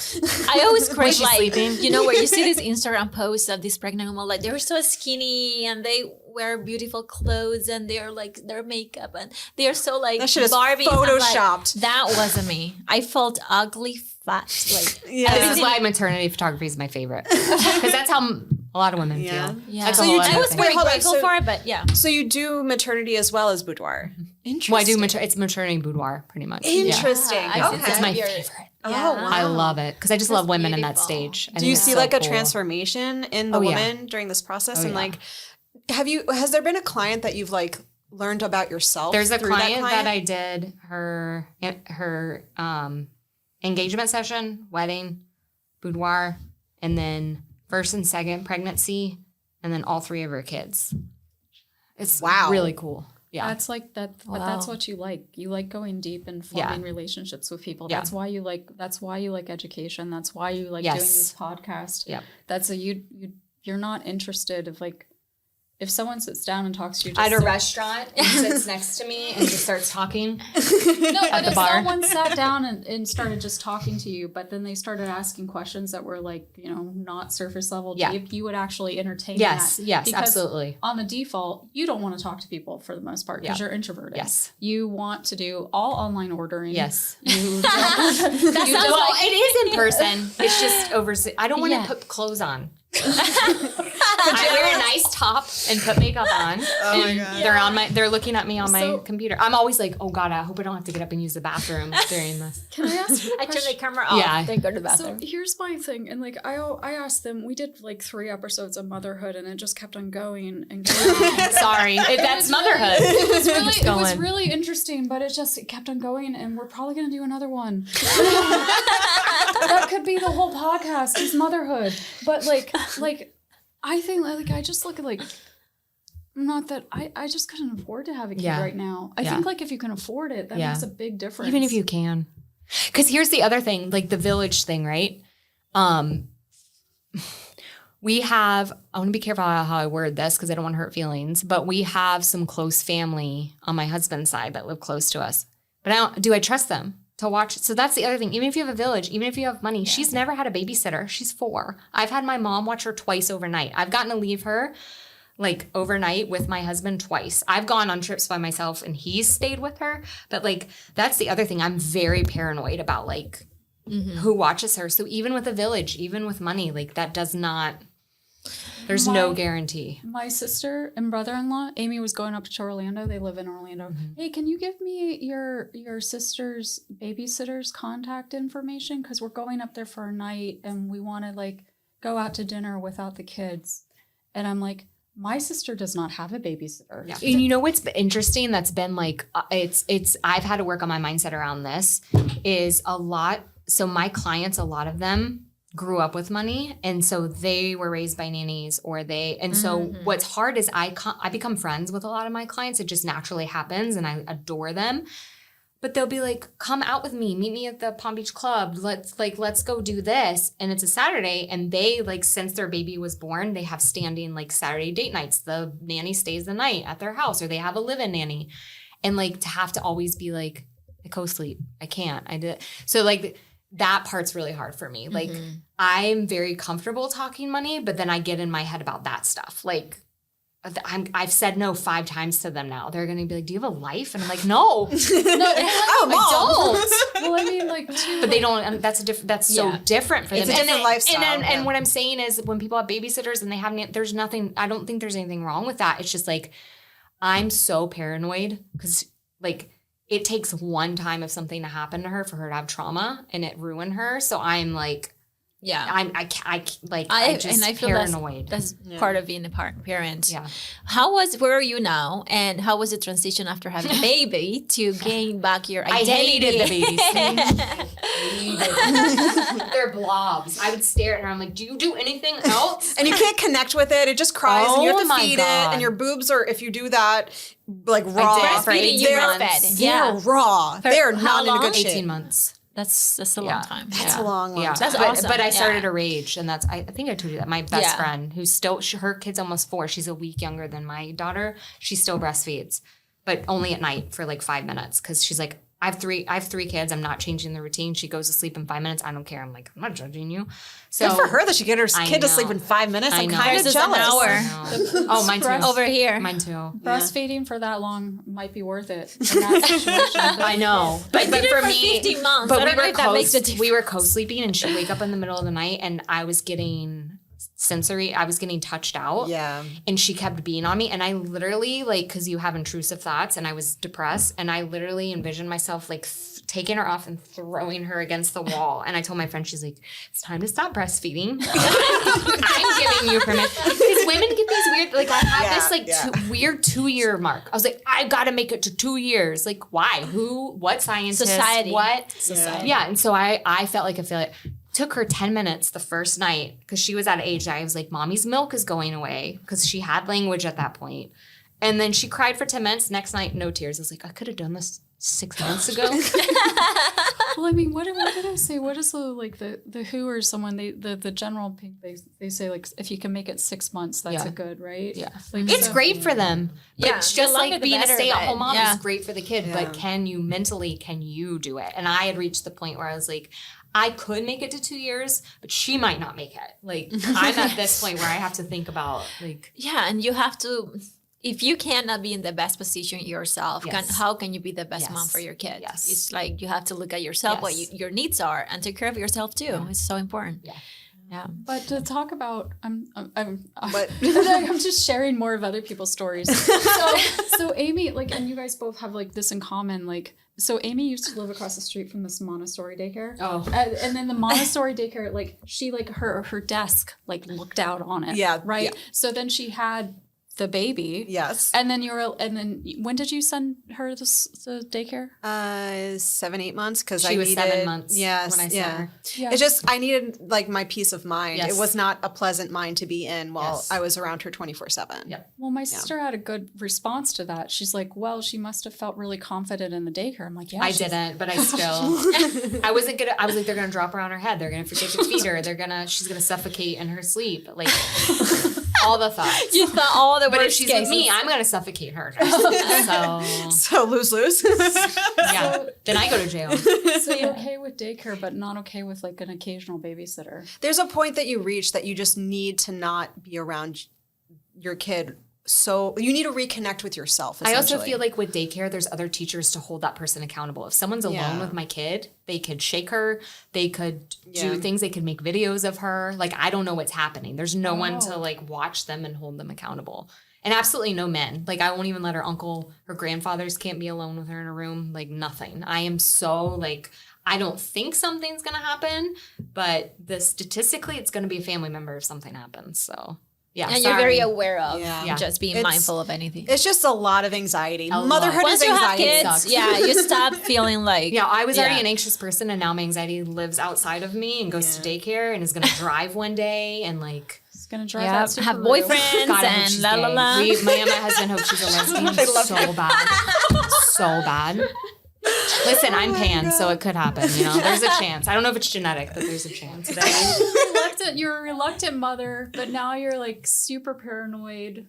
I always crave like, sleeping? you know, where you see these Instagram posts of this pregnant woman, like they're so skinny and they wear beautiful clothes and they're like their makeup and they're so like that shit is Barbie. photoshopped. Like, that wasn't me. I felt ugly, fat. Like This is why maternity photography is my favorite, because that's how a lot of women feel. Yeah. So I was very grateful for it, but yeah. So you do maternity as well as boudoir. Interesting. Well, I do it's maternity boudoir pretty much. Interesting. Yeah. Okay. It's my favorite. Oh, wow. I love it because I just love women in that beautiful. stage. Do you see like a transformation in the woman during this process? And like, has there been a client that you've like learned about yourself? There's a client that I did her engagement session, wedding, boudoir, and then first and second pregnancy, and then all three of her kids. It's really cool. Yeah. That's like that. But that's what you like. You like going deep and forming relationships with people. Yeah. That's why you like education. That's why you like doing these podcasts. Yeah. That's you're not interested of like if someone sits down and talks to you, at a restaurant and sits next to me and just starts talking. No, but if bar. someone sat down and started just talking to you, but then they started asking questions that were like, not surface level deep, you would actually entertain that. Yes, Because absolutely. on the default, you don't want to talk to people for the most part because you're introverted. Yes. You want to do all online ordering. Yes. You It is in person. It's just over. I don't want to put clothes on. I wear a nice top and put makeup on. Oh my God. They're looking at me on my computer. I'm always like, oh God, I hope I don't have to get up and use the bathroom during this. Can I ask you a I turn question? the camera off. Yeah. Then go to the So bathroom. here's my thing, and like I asked them. We did like 3 episodes of motherhood, and it just kept on going and going. Sorry, that's motherhood. It was really interesting, but it kept on going, and we're probably gonna do another one. That could be the whole podcast is motherhood, but like I think like I just look at like. Not that I just couldn't afford to have a kid right now. I think like if you can afford it, that makes a big difference. Even if you can. Because here's the other thing, like the village thing, right? We have, I want to be careful how I word this because I don't want to hurt feelings, but we have some close family on my husband's side that live close to us. But do I trust them to watch? So that's the other thing. Even if you have a village, even if you have money, she's never had a babysitter. She's 4. I've had my mom watch her twice overnight. I've gotten to leave her like overnight with my husband twice. I've gone on trips by myself and he's stayed with her. But like, that's the other thing. I'm very paranoid about like who watches her. So even with a village, even with money, like that does not, there's no guarantee. My sister and brother-in-law, Amy was going up to Orlando. They live in Orlando. Hey, can you give me your sister's babysitter's contact information? Because we're going up there for a night and we want to like go out to dinner without the kids. And I'm like, my sister does not have a babysitter. Yeah. And you know what's interesting that's been like, I've had to work on my mindset around this is so my clients, a lot of them grew up with money. And so they were raised by nannies so what's hard is I become friends with a lot of my clients. It just naturally happens and I adore them. But they'll be like, come out with me, meet me at the Palm Beach Club. Let's go do this. And it's a Saturday. And they like, since their baby was born, they have standing like Saturday date nights. The nanny stays the night at their house or they have a live-in nanny. And like to have to always be like, I co-sleep. I can't. I did. So like that part's really hard for me. Like I'm very comfortable talking money, but then I get in my head about that stuff. Like, I've said no 5 times to them now. They're going to be like, do you have a life? And I'm like, no. I don't. Well, I mean, like, but they don't, that's so different for them. It's a different lifestyle. And what I'm saying is when people have babysitters and they have, there's nothing, I don't think there's anything wrong with that. It's just like, I'm so paranoid because like it takes one time of something to happen to her for her to have trauma and it ruined her. So I'm like, I feel paranoid. That's part of being a parent. Yeah. Where are you now? And how was the transition after having a baby to gain back your identity? I hated the babies. I hated them. They're blobs. I would stare at her. I'm like, do you do anything else? And you can't connect with it. It just cries and you have to feed God. it. And your boobs are, if you do that, like raw. Breastfeeding, you breastfed. They're raw. They're how not in a long? good shape. 18 months. That's a long time. That's a long time. That's awesome. But I started a rage, and that's I think I told you that my best friend, who's still her kid's almost 4. She's a week younger than my daughter. She still breastfeeds, but only at night for like 5 minutes because she's like, I have 3 kids. I'm not changing the routine. She goes to sleep in 5 minutes. I don't care. I'm like, I'm not judging you. So good for her that she get her kid to sleep in 5 minutes. I'm kind of jealous. An hour. Oh, mine too. Over here. Mine too. Breastfeeding for that long might be worth it in that situation. I know. But for me, 15 months. But I don't know if that makes a difference. we were co-sleeping and she'd wake up in the middle of the night and I was getting touched out. Yeah. And she kept being on me. And I literally, like, because you have intrusive thoughts and I was depressed. And I literally envisioned myself, like, taking her off and throwing her against the wall. And I told my friend, she's like, it's time to stop breastfeeding. I'm giving you permission. Because women get these weird, like, I have this, weird 2-year mark. I was like, I got to make it to 2 years. Like, why? Who? What scientist? Society. What? Society. Yeah. And so I felt like a failure. Took her 10 minutes the first night because she was at an age I was like, mommy's milk is going away because she had language at that point. And then she cried for 10 minutes. Next night, no tears. I was like, I could have done this 6 months ago. Well, I mean, what did I say? What is the WHO or someone, the general pink, they say like if you can make it 6 months, that's a good, right? Yeah. Like, It's great for them. But it's just like being a stay-at-home mom Yeah. is great for the kid. Yeah. But can you do it? And I had reached the point where I was like, I could make it to 2 years, but she might not make it. Like, I'm at this point where I have to think about, like... Yeah, and you have to... If you cannot be in the best position yourself, how can you be the best mom for your kid? Yes. It's like you have to look at yourself, what your needs are, and take care of yourself too. Yeah. It's so important. Yeah. But to talk about, I'm But just sharing more of other people's stories. So Amy, like, and you guys both have like this in common, like, so Amy used to live across the street from this Montessori daycare. Oh. And then the Montessori daycare, like, she, like, her desk, like, looked out on it. Yeah. Right? Yeah. So then she had the baby. Yes. And then when did you send her the daycare? 7-8 months because She I was needed 7 months when I sent her. Yeah. It's just I needed like my peace of mind. Yes. It was not a pleasant mind to be in while I was around her 24/7. Yep. Well, my sister had a good response to that. She's like, well, she must have felt really confident in the daycare. I'm like, yeah. I didn't, but I still... I was like, they're going to drop her on her head. They're going to forget to feed her. She's going to suffocate in her sleep. Like... all the thoughts. You thought all the But if worst she's cases. with me, I'm going to suffocate her. So lose-lose. Yeah. Then I go to jail. So you're okay with daycare, but not okay with like an occasional babysitter. There's a point that you reach that you just need to not be around your kid. So you need to reconnect with yourself. I also feel like with daycare, there's other teachers to hold that person accountable. If someone's alone with my kid, they could shake her. They could do things. They could make videos of her. Like, I don't know what's happening. There's no one to like watch them and hold them accountable. And absolutely no men. Like, I won't even let her grandfathers can't be alone with her in a room. Like, nothing. I am so like, I don't think something's going to happen, but statistically, it's going to be a family member if something happens. So... yeah, and you're very aware of Yeah. just being mindful of anything. It's just a lot of anxiety. Motherhood Once is you have anxiety. kids, you stop feeling like... Yeah, I was already an anxious person, and now my anxiety lives outside of me and goes to daycare and is going to drive one day and like... It's going to drive that Subaru. have boyfriends God, I hope and she's la la gay. la. Me and my husband hope she's a lesbian so bad. So bad. Listen, I'm pan, so it could happen, you know. There's a chance. I don't know if it's genetic, but there's a chance. You're a reluctant mother, but now you're like super paranoid,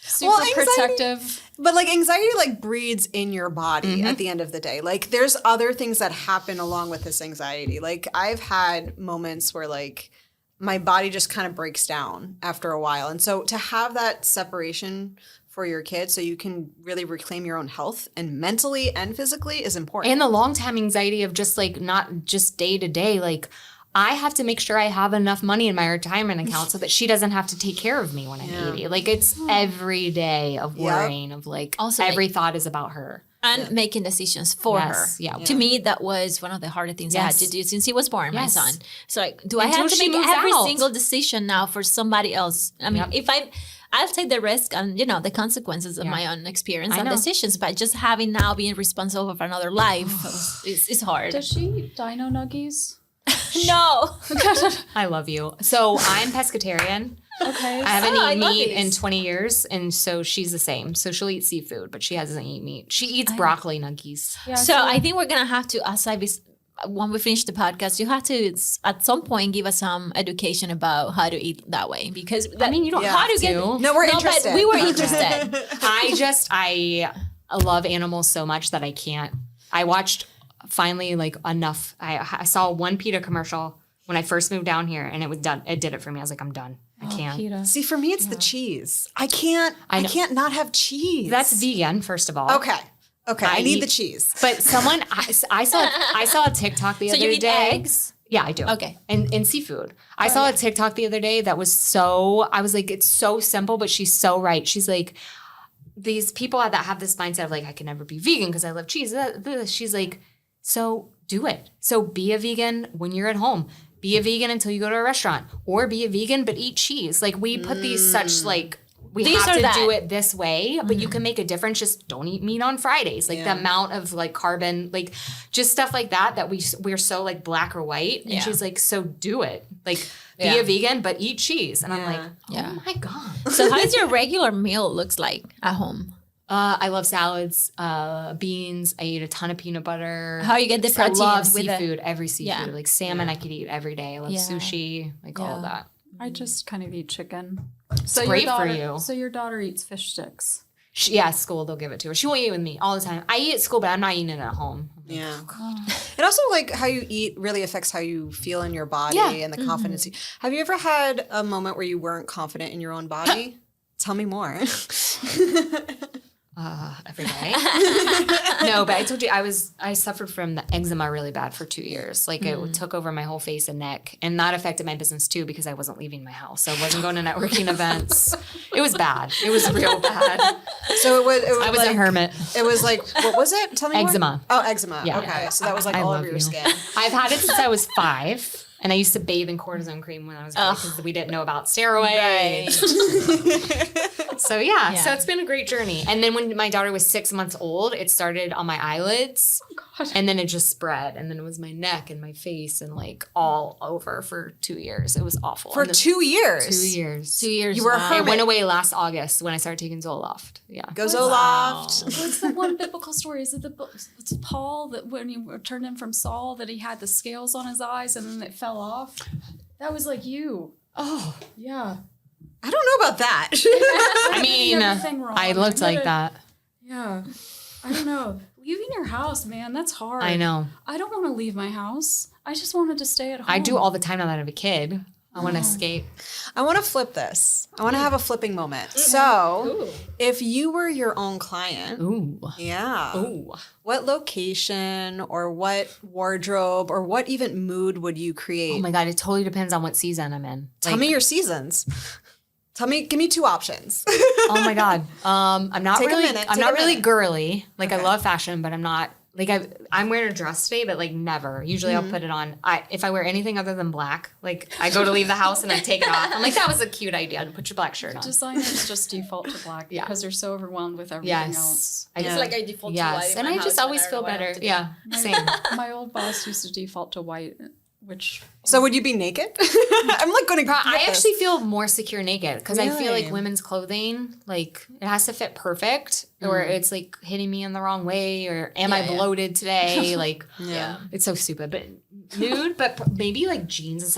super Well, anxiety- protective. But like anxiety like breeds in your body at the end of the day. Like there's other things that happen along with this anxiety. Like I've had moments where like my body just kind of breaks down after a while. And so to have that separation for your kids so you can really reclaim your own health and mentally and physically is important. And the long-time anxiety of just like not just day to day, like I have to make sure I have enough money in my retirement account so that she doesn't have to take care of me when I'm 80. Like it's every day of worrying of like Also every thought is about her. And making decisions for her. Yeah. To me, that was one of the harder things I had to do since he was born, my son. So like, do I Until have to she make moves every out. single decision now for somebody else? I mean, if I'll take the risk and, you know, the consequences of my own experience and decisions, but just having now being responsible for another life is hard. Does she eat dino nuggies? No. I love you. So I'm pescatarian. Okay. I haven't I eaten love meat these. in 20 years, and so she's the same. So she'll eat seafood, but she doesn't eat meat. She eats broccoli nuggies. Yeah, So I think we're going to have to, when we finish the podcast, you have to, at some point, give us some education about how to eat that way. Because, I mean, you don't how have to to. get... No, we're No, interested. but we were interested. I love animals so much that I can't. I watched finally like enough. I saw one PETA commercial when I first moved down here, and it was done. It did it for me. I was like, I'm done. I can't. PETA. See, for me, it's the cheese. I can't not have cheese. That's vegan, first of all. Okay. I need the cheese. But someone I saw a TikTok the So other you eat day. eggs? Yeah, I do. Okay. And seafood. I saw a TikTok the other day that was I was like, it's so simple, but she's so right. She's like, these people that have this mindset of like, I can never be vegan because I love cheese. She's like, so do it. So be a vegan when you're at home. Be a vegan until you go to a restaurant. Or be a vegan but eat cheese. Like we put these such like, we These have are to that. do it this way, but you can make a difference. Just don't eat meat on Fridays. Like the amount of like carbon, like just stuff like that we're so like black or white. And she's like, so do it. Like be a vegan, but eat cheese. And I'm like, oh my God. So how does your regular meal looks like at home? I love salads, beans. I eat a ton of peanut butter. How you get the protein? I love with seafood, every seafood. Yeah. Like salmon I could eat every day. I love Yeah. sushi, like all of that. I just kind of eat chicken. It's great for daughter, you. So your daughter eats fish sticks. At school, they'll give it to her. She won't eat with me all the time. I eat at school, but I'm not eating it at home. Yeah. And also, like, how you eat really affects how you feel in your body and the confidence. Have you ever had a moment where you weren't confident in your own body? Tell me more. Every day. No, but I told you I suffered from the eczema really bad for 2 years. Like it took over my whole face and neck, and that affected my business too because I wasn't leaving my house. I wasn't going to networking events. It was bad. It was real bad. So it was I was like, a hermit. It was like, what was it? Tell me Eczema. more. Oh, eczema. Yeah. Okay. So that was like I all love over your you. skin. I've had it since I was 5. And I used to bathe in cortisone cream when I was young because we didn't know about steroids. So yeah, so it's been a great journey. And then when my daughter was 6 months old, it started on my eyelids. Oh, God. And then it just spread. And then it was my neck and my face and like all over for 2 years. It was awful. For 2 years? 2 years. 2 years. You were a hermit. It went away last August when I started taking Zoloft. Yeah. Go Zoloft. What's the one biblical story? Is it it's Paul that when he turned in from Saul that he had the scales on his eyes and then it fell off? That was like you. Oh. Yeah. I don't know about that. I mean, I looked like that. Yeah. I don't know. Leaving your house, man, that's hard. I know. I don't want to leave my house. I just wanted to stay at home. I do all the time now that I have a kid. I want to escape. I want to flip this. I want to have a flipping moment. So, if you were your own client, what location or what wardrobe or what even mood would you create? Oh my God, it totally depends on what season I'm in. Tell me your seasons. Give me 2 options. Oh my God. I'm not Take a really, minute, I'm take not a really minute. girly. Like I love fashion, but I'm not like I'm wearing a dress today, but like never. Usually I'll put it on. If I wear anything other than black, like I go to leave the house and I take it off. I'm like, that was a cute idea to put your black shirt on. Designers just default to black because they're so overwhelmed with everything else. I It's like I default to white. And I just always feel better. Yeah, same. My old boss used to default to white, which... So would you be naked? I'm like going to. I actually feel more secure naked because I feel Really? like women's clothing, like it has to fit perfect, or it's like hitting me in the wrong way, or am I bloated today? Like, it's so stupid. But nude, but maybe like jeans.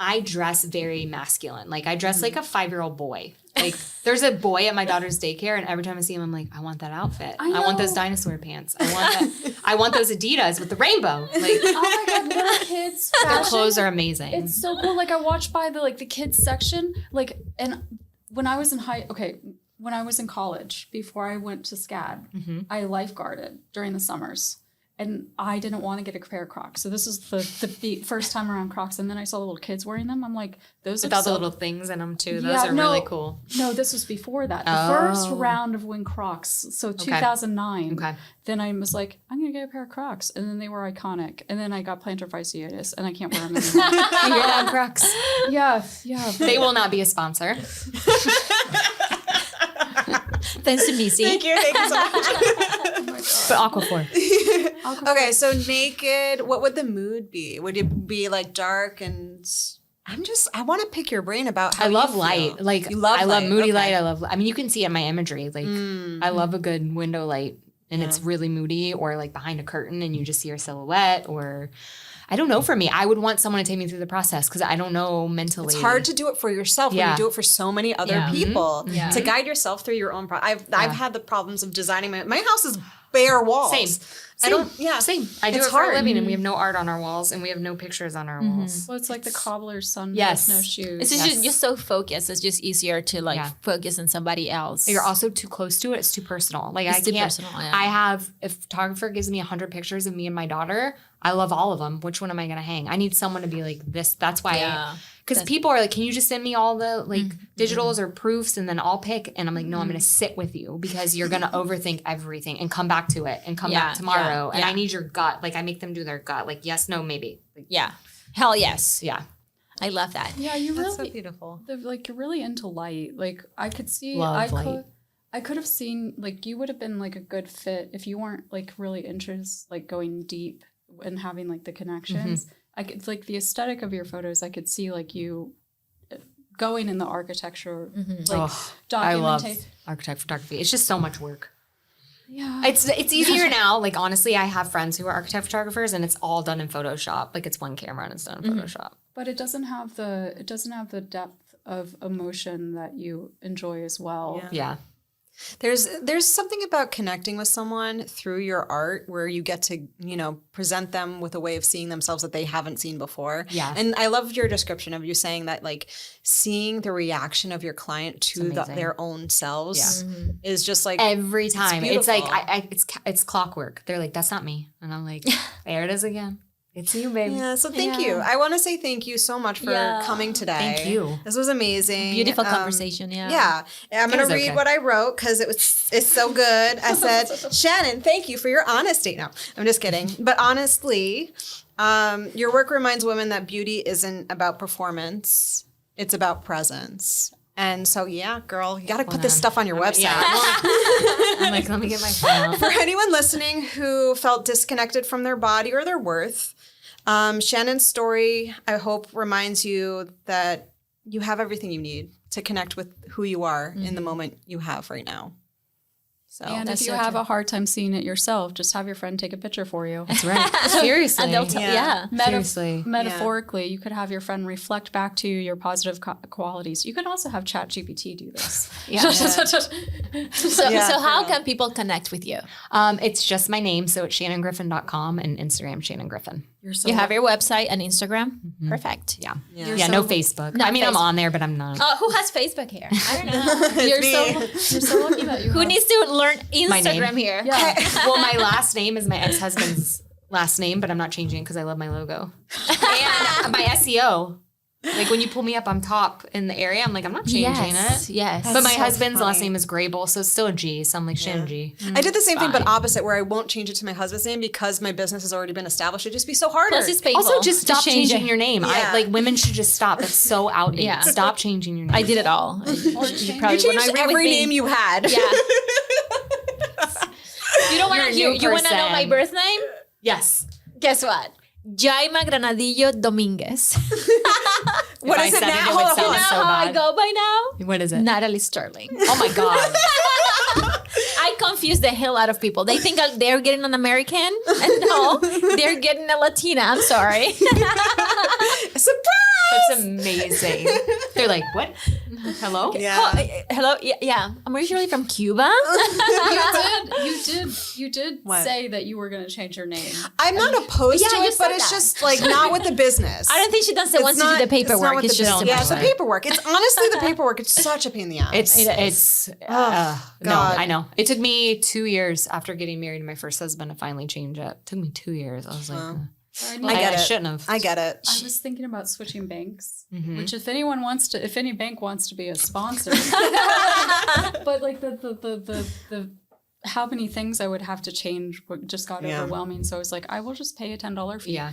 I dress very masculine. Like I dress like a 5-year-old boy. Like there's a boy at my daughter's daycare, and every time I see him, I'm like, I want that outfit. I want those dinosaur pants. I want that. I want those Adidas with the rainbow. Like, oh my God, little kids fashion. The clothes are amazing. It's so cool. Like I watched by the kids section, and when I was in when I was in college before I went to SCAD, I lifeguarded during the summers. And I didn't want to get a pair of Crocs. So this is the first time around Crocs. And then I saw the little kids wearing them. I'm like, those with all the little things in them too. Those are really cool. No, this was before that. The first round of Win Crocs. So 2009. Okay. Then I was like, I'm going to get a pair of Crocs. And then they were iconic. And then I got plantar fasciitis. And I can't wear them anymore. And you're on Crocs. Yeah. They will not be a sponsor. Thanks to Missy. Thank you so much. But Aquaphor. Okay, so naked, what would the mood be? Would it be like dark and... I want to pick your brain about how I love you light. feel. Like, you love I love light. moody Okay. light. I mean, you can see it in my imagery. Like, I love a good window light and it's really moody, or like behind a curtain and you just see your silhouette, or... I don't know. For me, I would want someone to take me through the process because I don't know mentally. It's hard to do it for yourself when you do it for so many other people. Yeah. To guide yourself through your own process. I've had the problems of designing my house is bare walls. Same. Same. I do It's it for a hard. living, and we have no art on our walls, and we have no pictures on our walls. Well, it's like the cobbler's son Yes. with no shoes. It's just you're so focused. It's just easier to focus on somebody else. You're also too close to it. It's too personal. Like It's I too can't. personal, yeah. I have a photographer gives me 100 pictures of me and my daughter. I love all of them. Which one am I going to hang? I need someone to be like this. That's why. Because people are like, can you just send me all the digitals or proofs and then I'll pick? And I'm like, no, I'm going to sit with you because you're going to overthink everything and come back to it and come back tomorrow. And I need your gut. Like I make them do their gut. Like yes, no, maybe. Like, Hell yes. Yeah. I love that. Yeah, you That's really so beautiful. you're really into light. Like I could see Love light. I could have seen like you would have been like a good fit if you weren't like really interested like going deep and having like the connections. I could like the aesthetic of your photos. I could see like you going in the architecture, like I love documentation. architect photography. It's just so much work. Yeah. It's easier now. Like, honestly, I have friends who are archetype photographers, and it's all done in Photoshop. Like, it's one camera and it's done in Photoshop. But it doesn't have the depth of emotion that you enjoy as well. Yeah. There's something about connecting with someone through your art where you get to, present them with a way of seeing themselves that they haven't seen before. Yeah. And I love your description of you saying that, like, seeing the reaction of your client to their own selves is just like Every time. It's like, beautiful. it's clockwork. They're like, that's not me. And I'm like, there it is again. It's you, babe. Yeah, so thank you. I want to say thank you so much for coming today. Thank you. This was amazing. Beautiful conversation, yeah. Yeah. I'm going to read what I wrote because it's so good. I said, Shannon, thank you for your honesty. No, I'm just kidding. But honestly, your work reminds women that beauty isn't about performance. It's about presence. And so, yeah, girl, you got to put this stuff on your website. Yeah. I'm like, let me get my phone out. For anyone listening who felt disconnected from their body or their worth, Shannon's story, I hope, reminds you that you have everything you need to connect with who you are in the moment you have right now. So And if you have a hard time seeing it yourself, just have your friend take a picture for you. That's right. Seriously. And they'll Seriously. Metaphorically, you could have your friend reflect back to you your positive qualities. You can also have ChatGPT do this. So how can people connect with you? It's just my name. So it's shannongriffin.com and Instagram, Shannon Griffin. You have your website and Instagram? Perfect. Yeah. No Facebook. No I'm Facebook. on there, but I'm not. Who has Facebook here? I don't know. You're so lucky that you Who needs to learn Instagram here? Yeah. Well, my last name is my ex-husband's last name, but I'm not changing it because I love my logo. And my SEO. Like, when you pull me up on top in the area, I'm like, I'm not changing it. Yes. But my husband's last name is Grable, so it's still a G. So I'm like, Shannon G. I did the same thing, but opposite, where I won't change it to my husband's name because my business has already been established. It'd just be so harder. Plus it's painful. Also, just stop to change changing it. your name. Yeah. Women should just stop. That's so outdated. Yeah. Stop changing your name. I did it all. You probably You wouldn't changed agree with every me. name you had. Yeah. You don't want to hear. new You want to know my person. birth name? Yes. Guess what? Jaima Granadillo Dominguez. What If is I it said now? it would Hold on, sound hold on. so How I bad. go by now? What is it? Natalie Sterling. Oh my God. I confuse the hell out of people. They think they're getting an American, and no, they're getting a Latina. I'm sorry. Surprise! That's amazing. They're like, what? Hello? Yeah. Hello. Yeah. I'm originally from Cuba. You did What? say that you were going to change your name. I'm not opposed Yeah, to you it, but said it's that. just like not with the business. I don't think she does it wants to do the paperwork. It's just yeah, it's the paperwork. It's honestly the paperwork. It's such a pain in the ass. No, God. I know. It took me 2 years after getting married to my first husband to finally change it. It took me 2 years. I was like, I get it. shouldn't have. I get it. I was thinking about switching banks, which if any bank wants to be a sponsor, but like the how many things I would have to change just got overwhelming. So I was like, I will just pay a $10 fee. Yeah.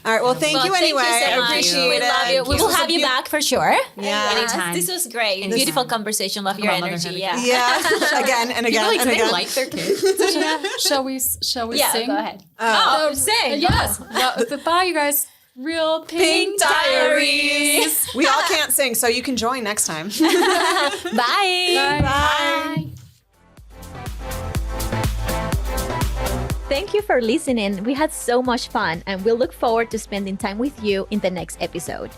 All right. Well, thank you anyway. so I much. appreciate We it. love you. We will have you back for sure. Yeah. Anytime. This was great. Anytime. Beautiful conversation. Love your about energy. motherhood. Yeah. Yeah. Again and again People and again. like their kids. Shall we Yeah. sing? Go ahead. Oh, sing. Yes. Bye, you guys. Real Pink Diaries. We all can't sing, so you can join next time. Bye. Bye. Thank you for listening. We had so much fun, and we'll look forward to spending time with you in the next episode.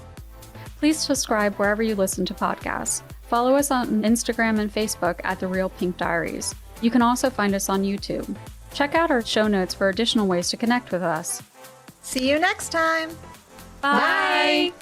Please subscribe wherever you listen to podcasts. Follow us on Instagram and Facebook at The Real Pink Diaries. You can also find us on YouTube. Check out our show notes for additional ways to connect with us. See you next time. Bye.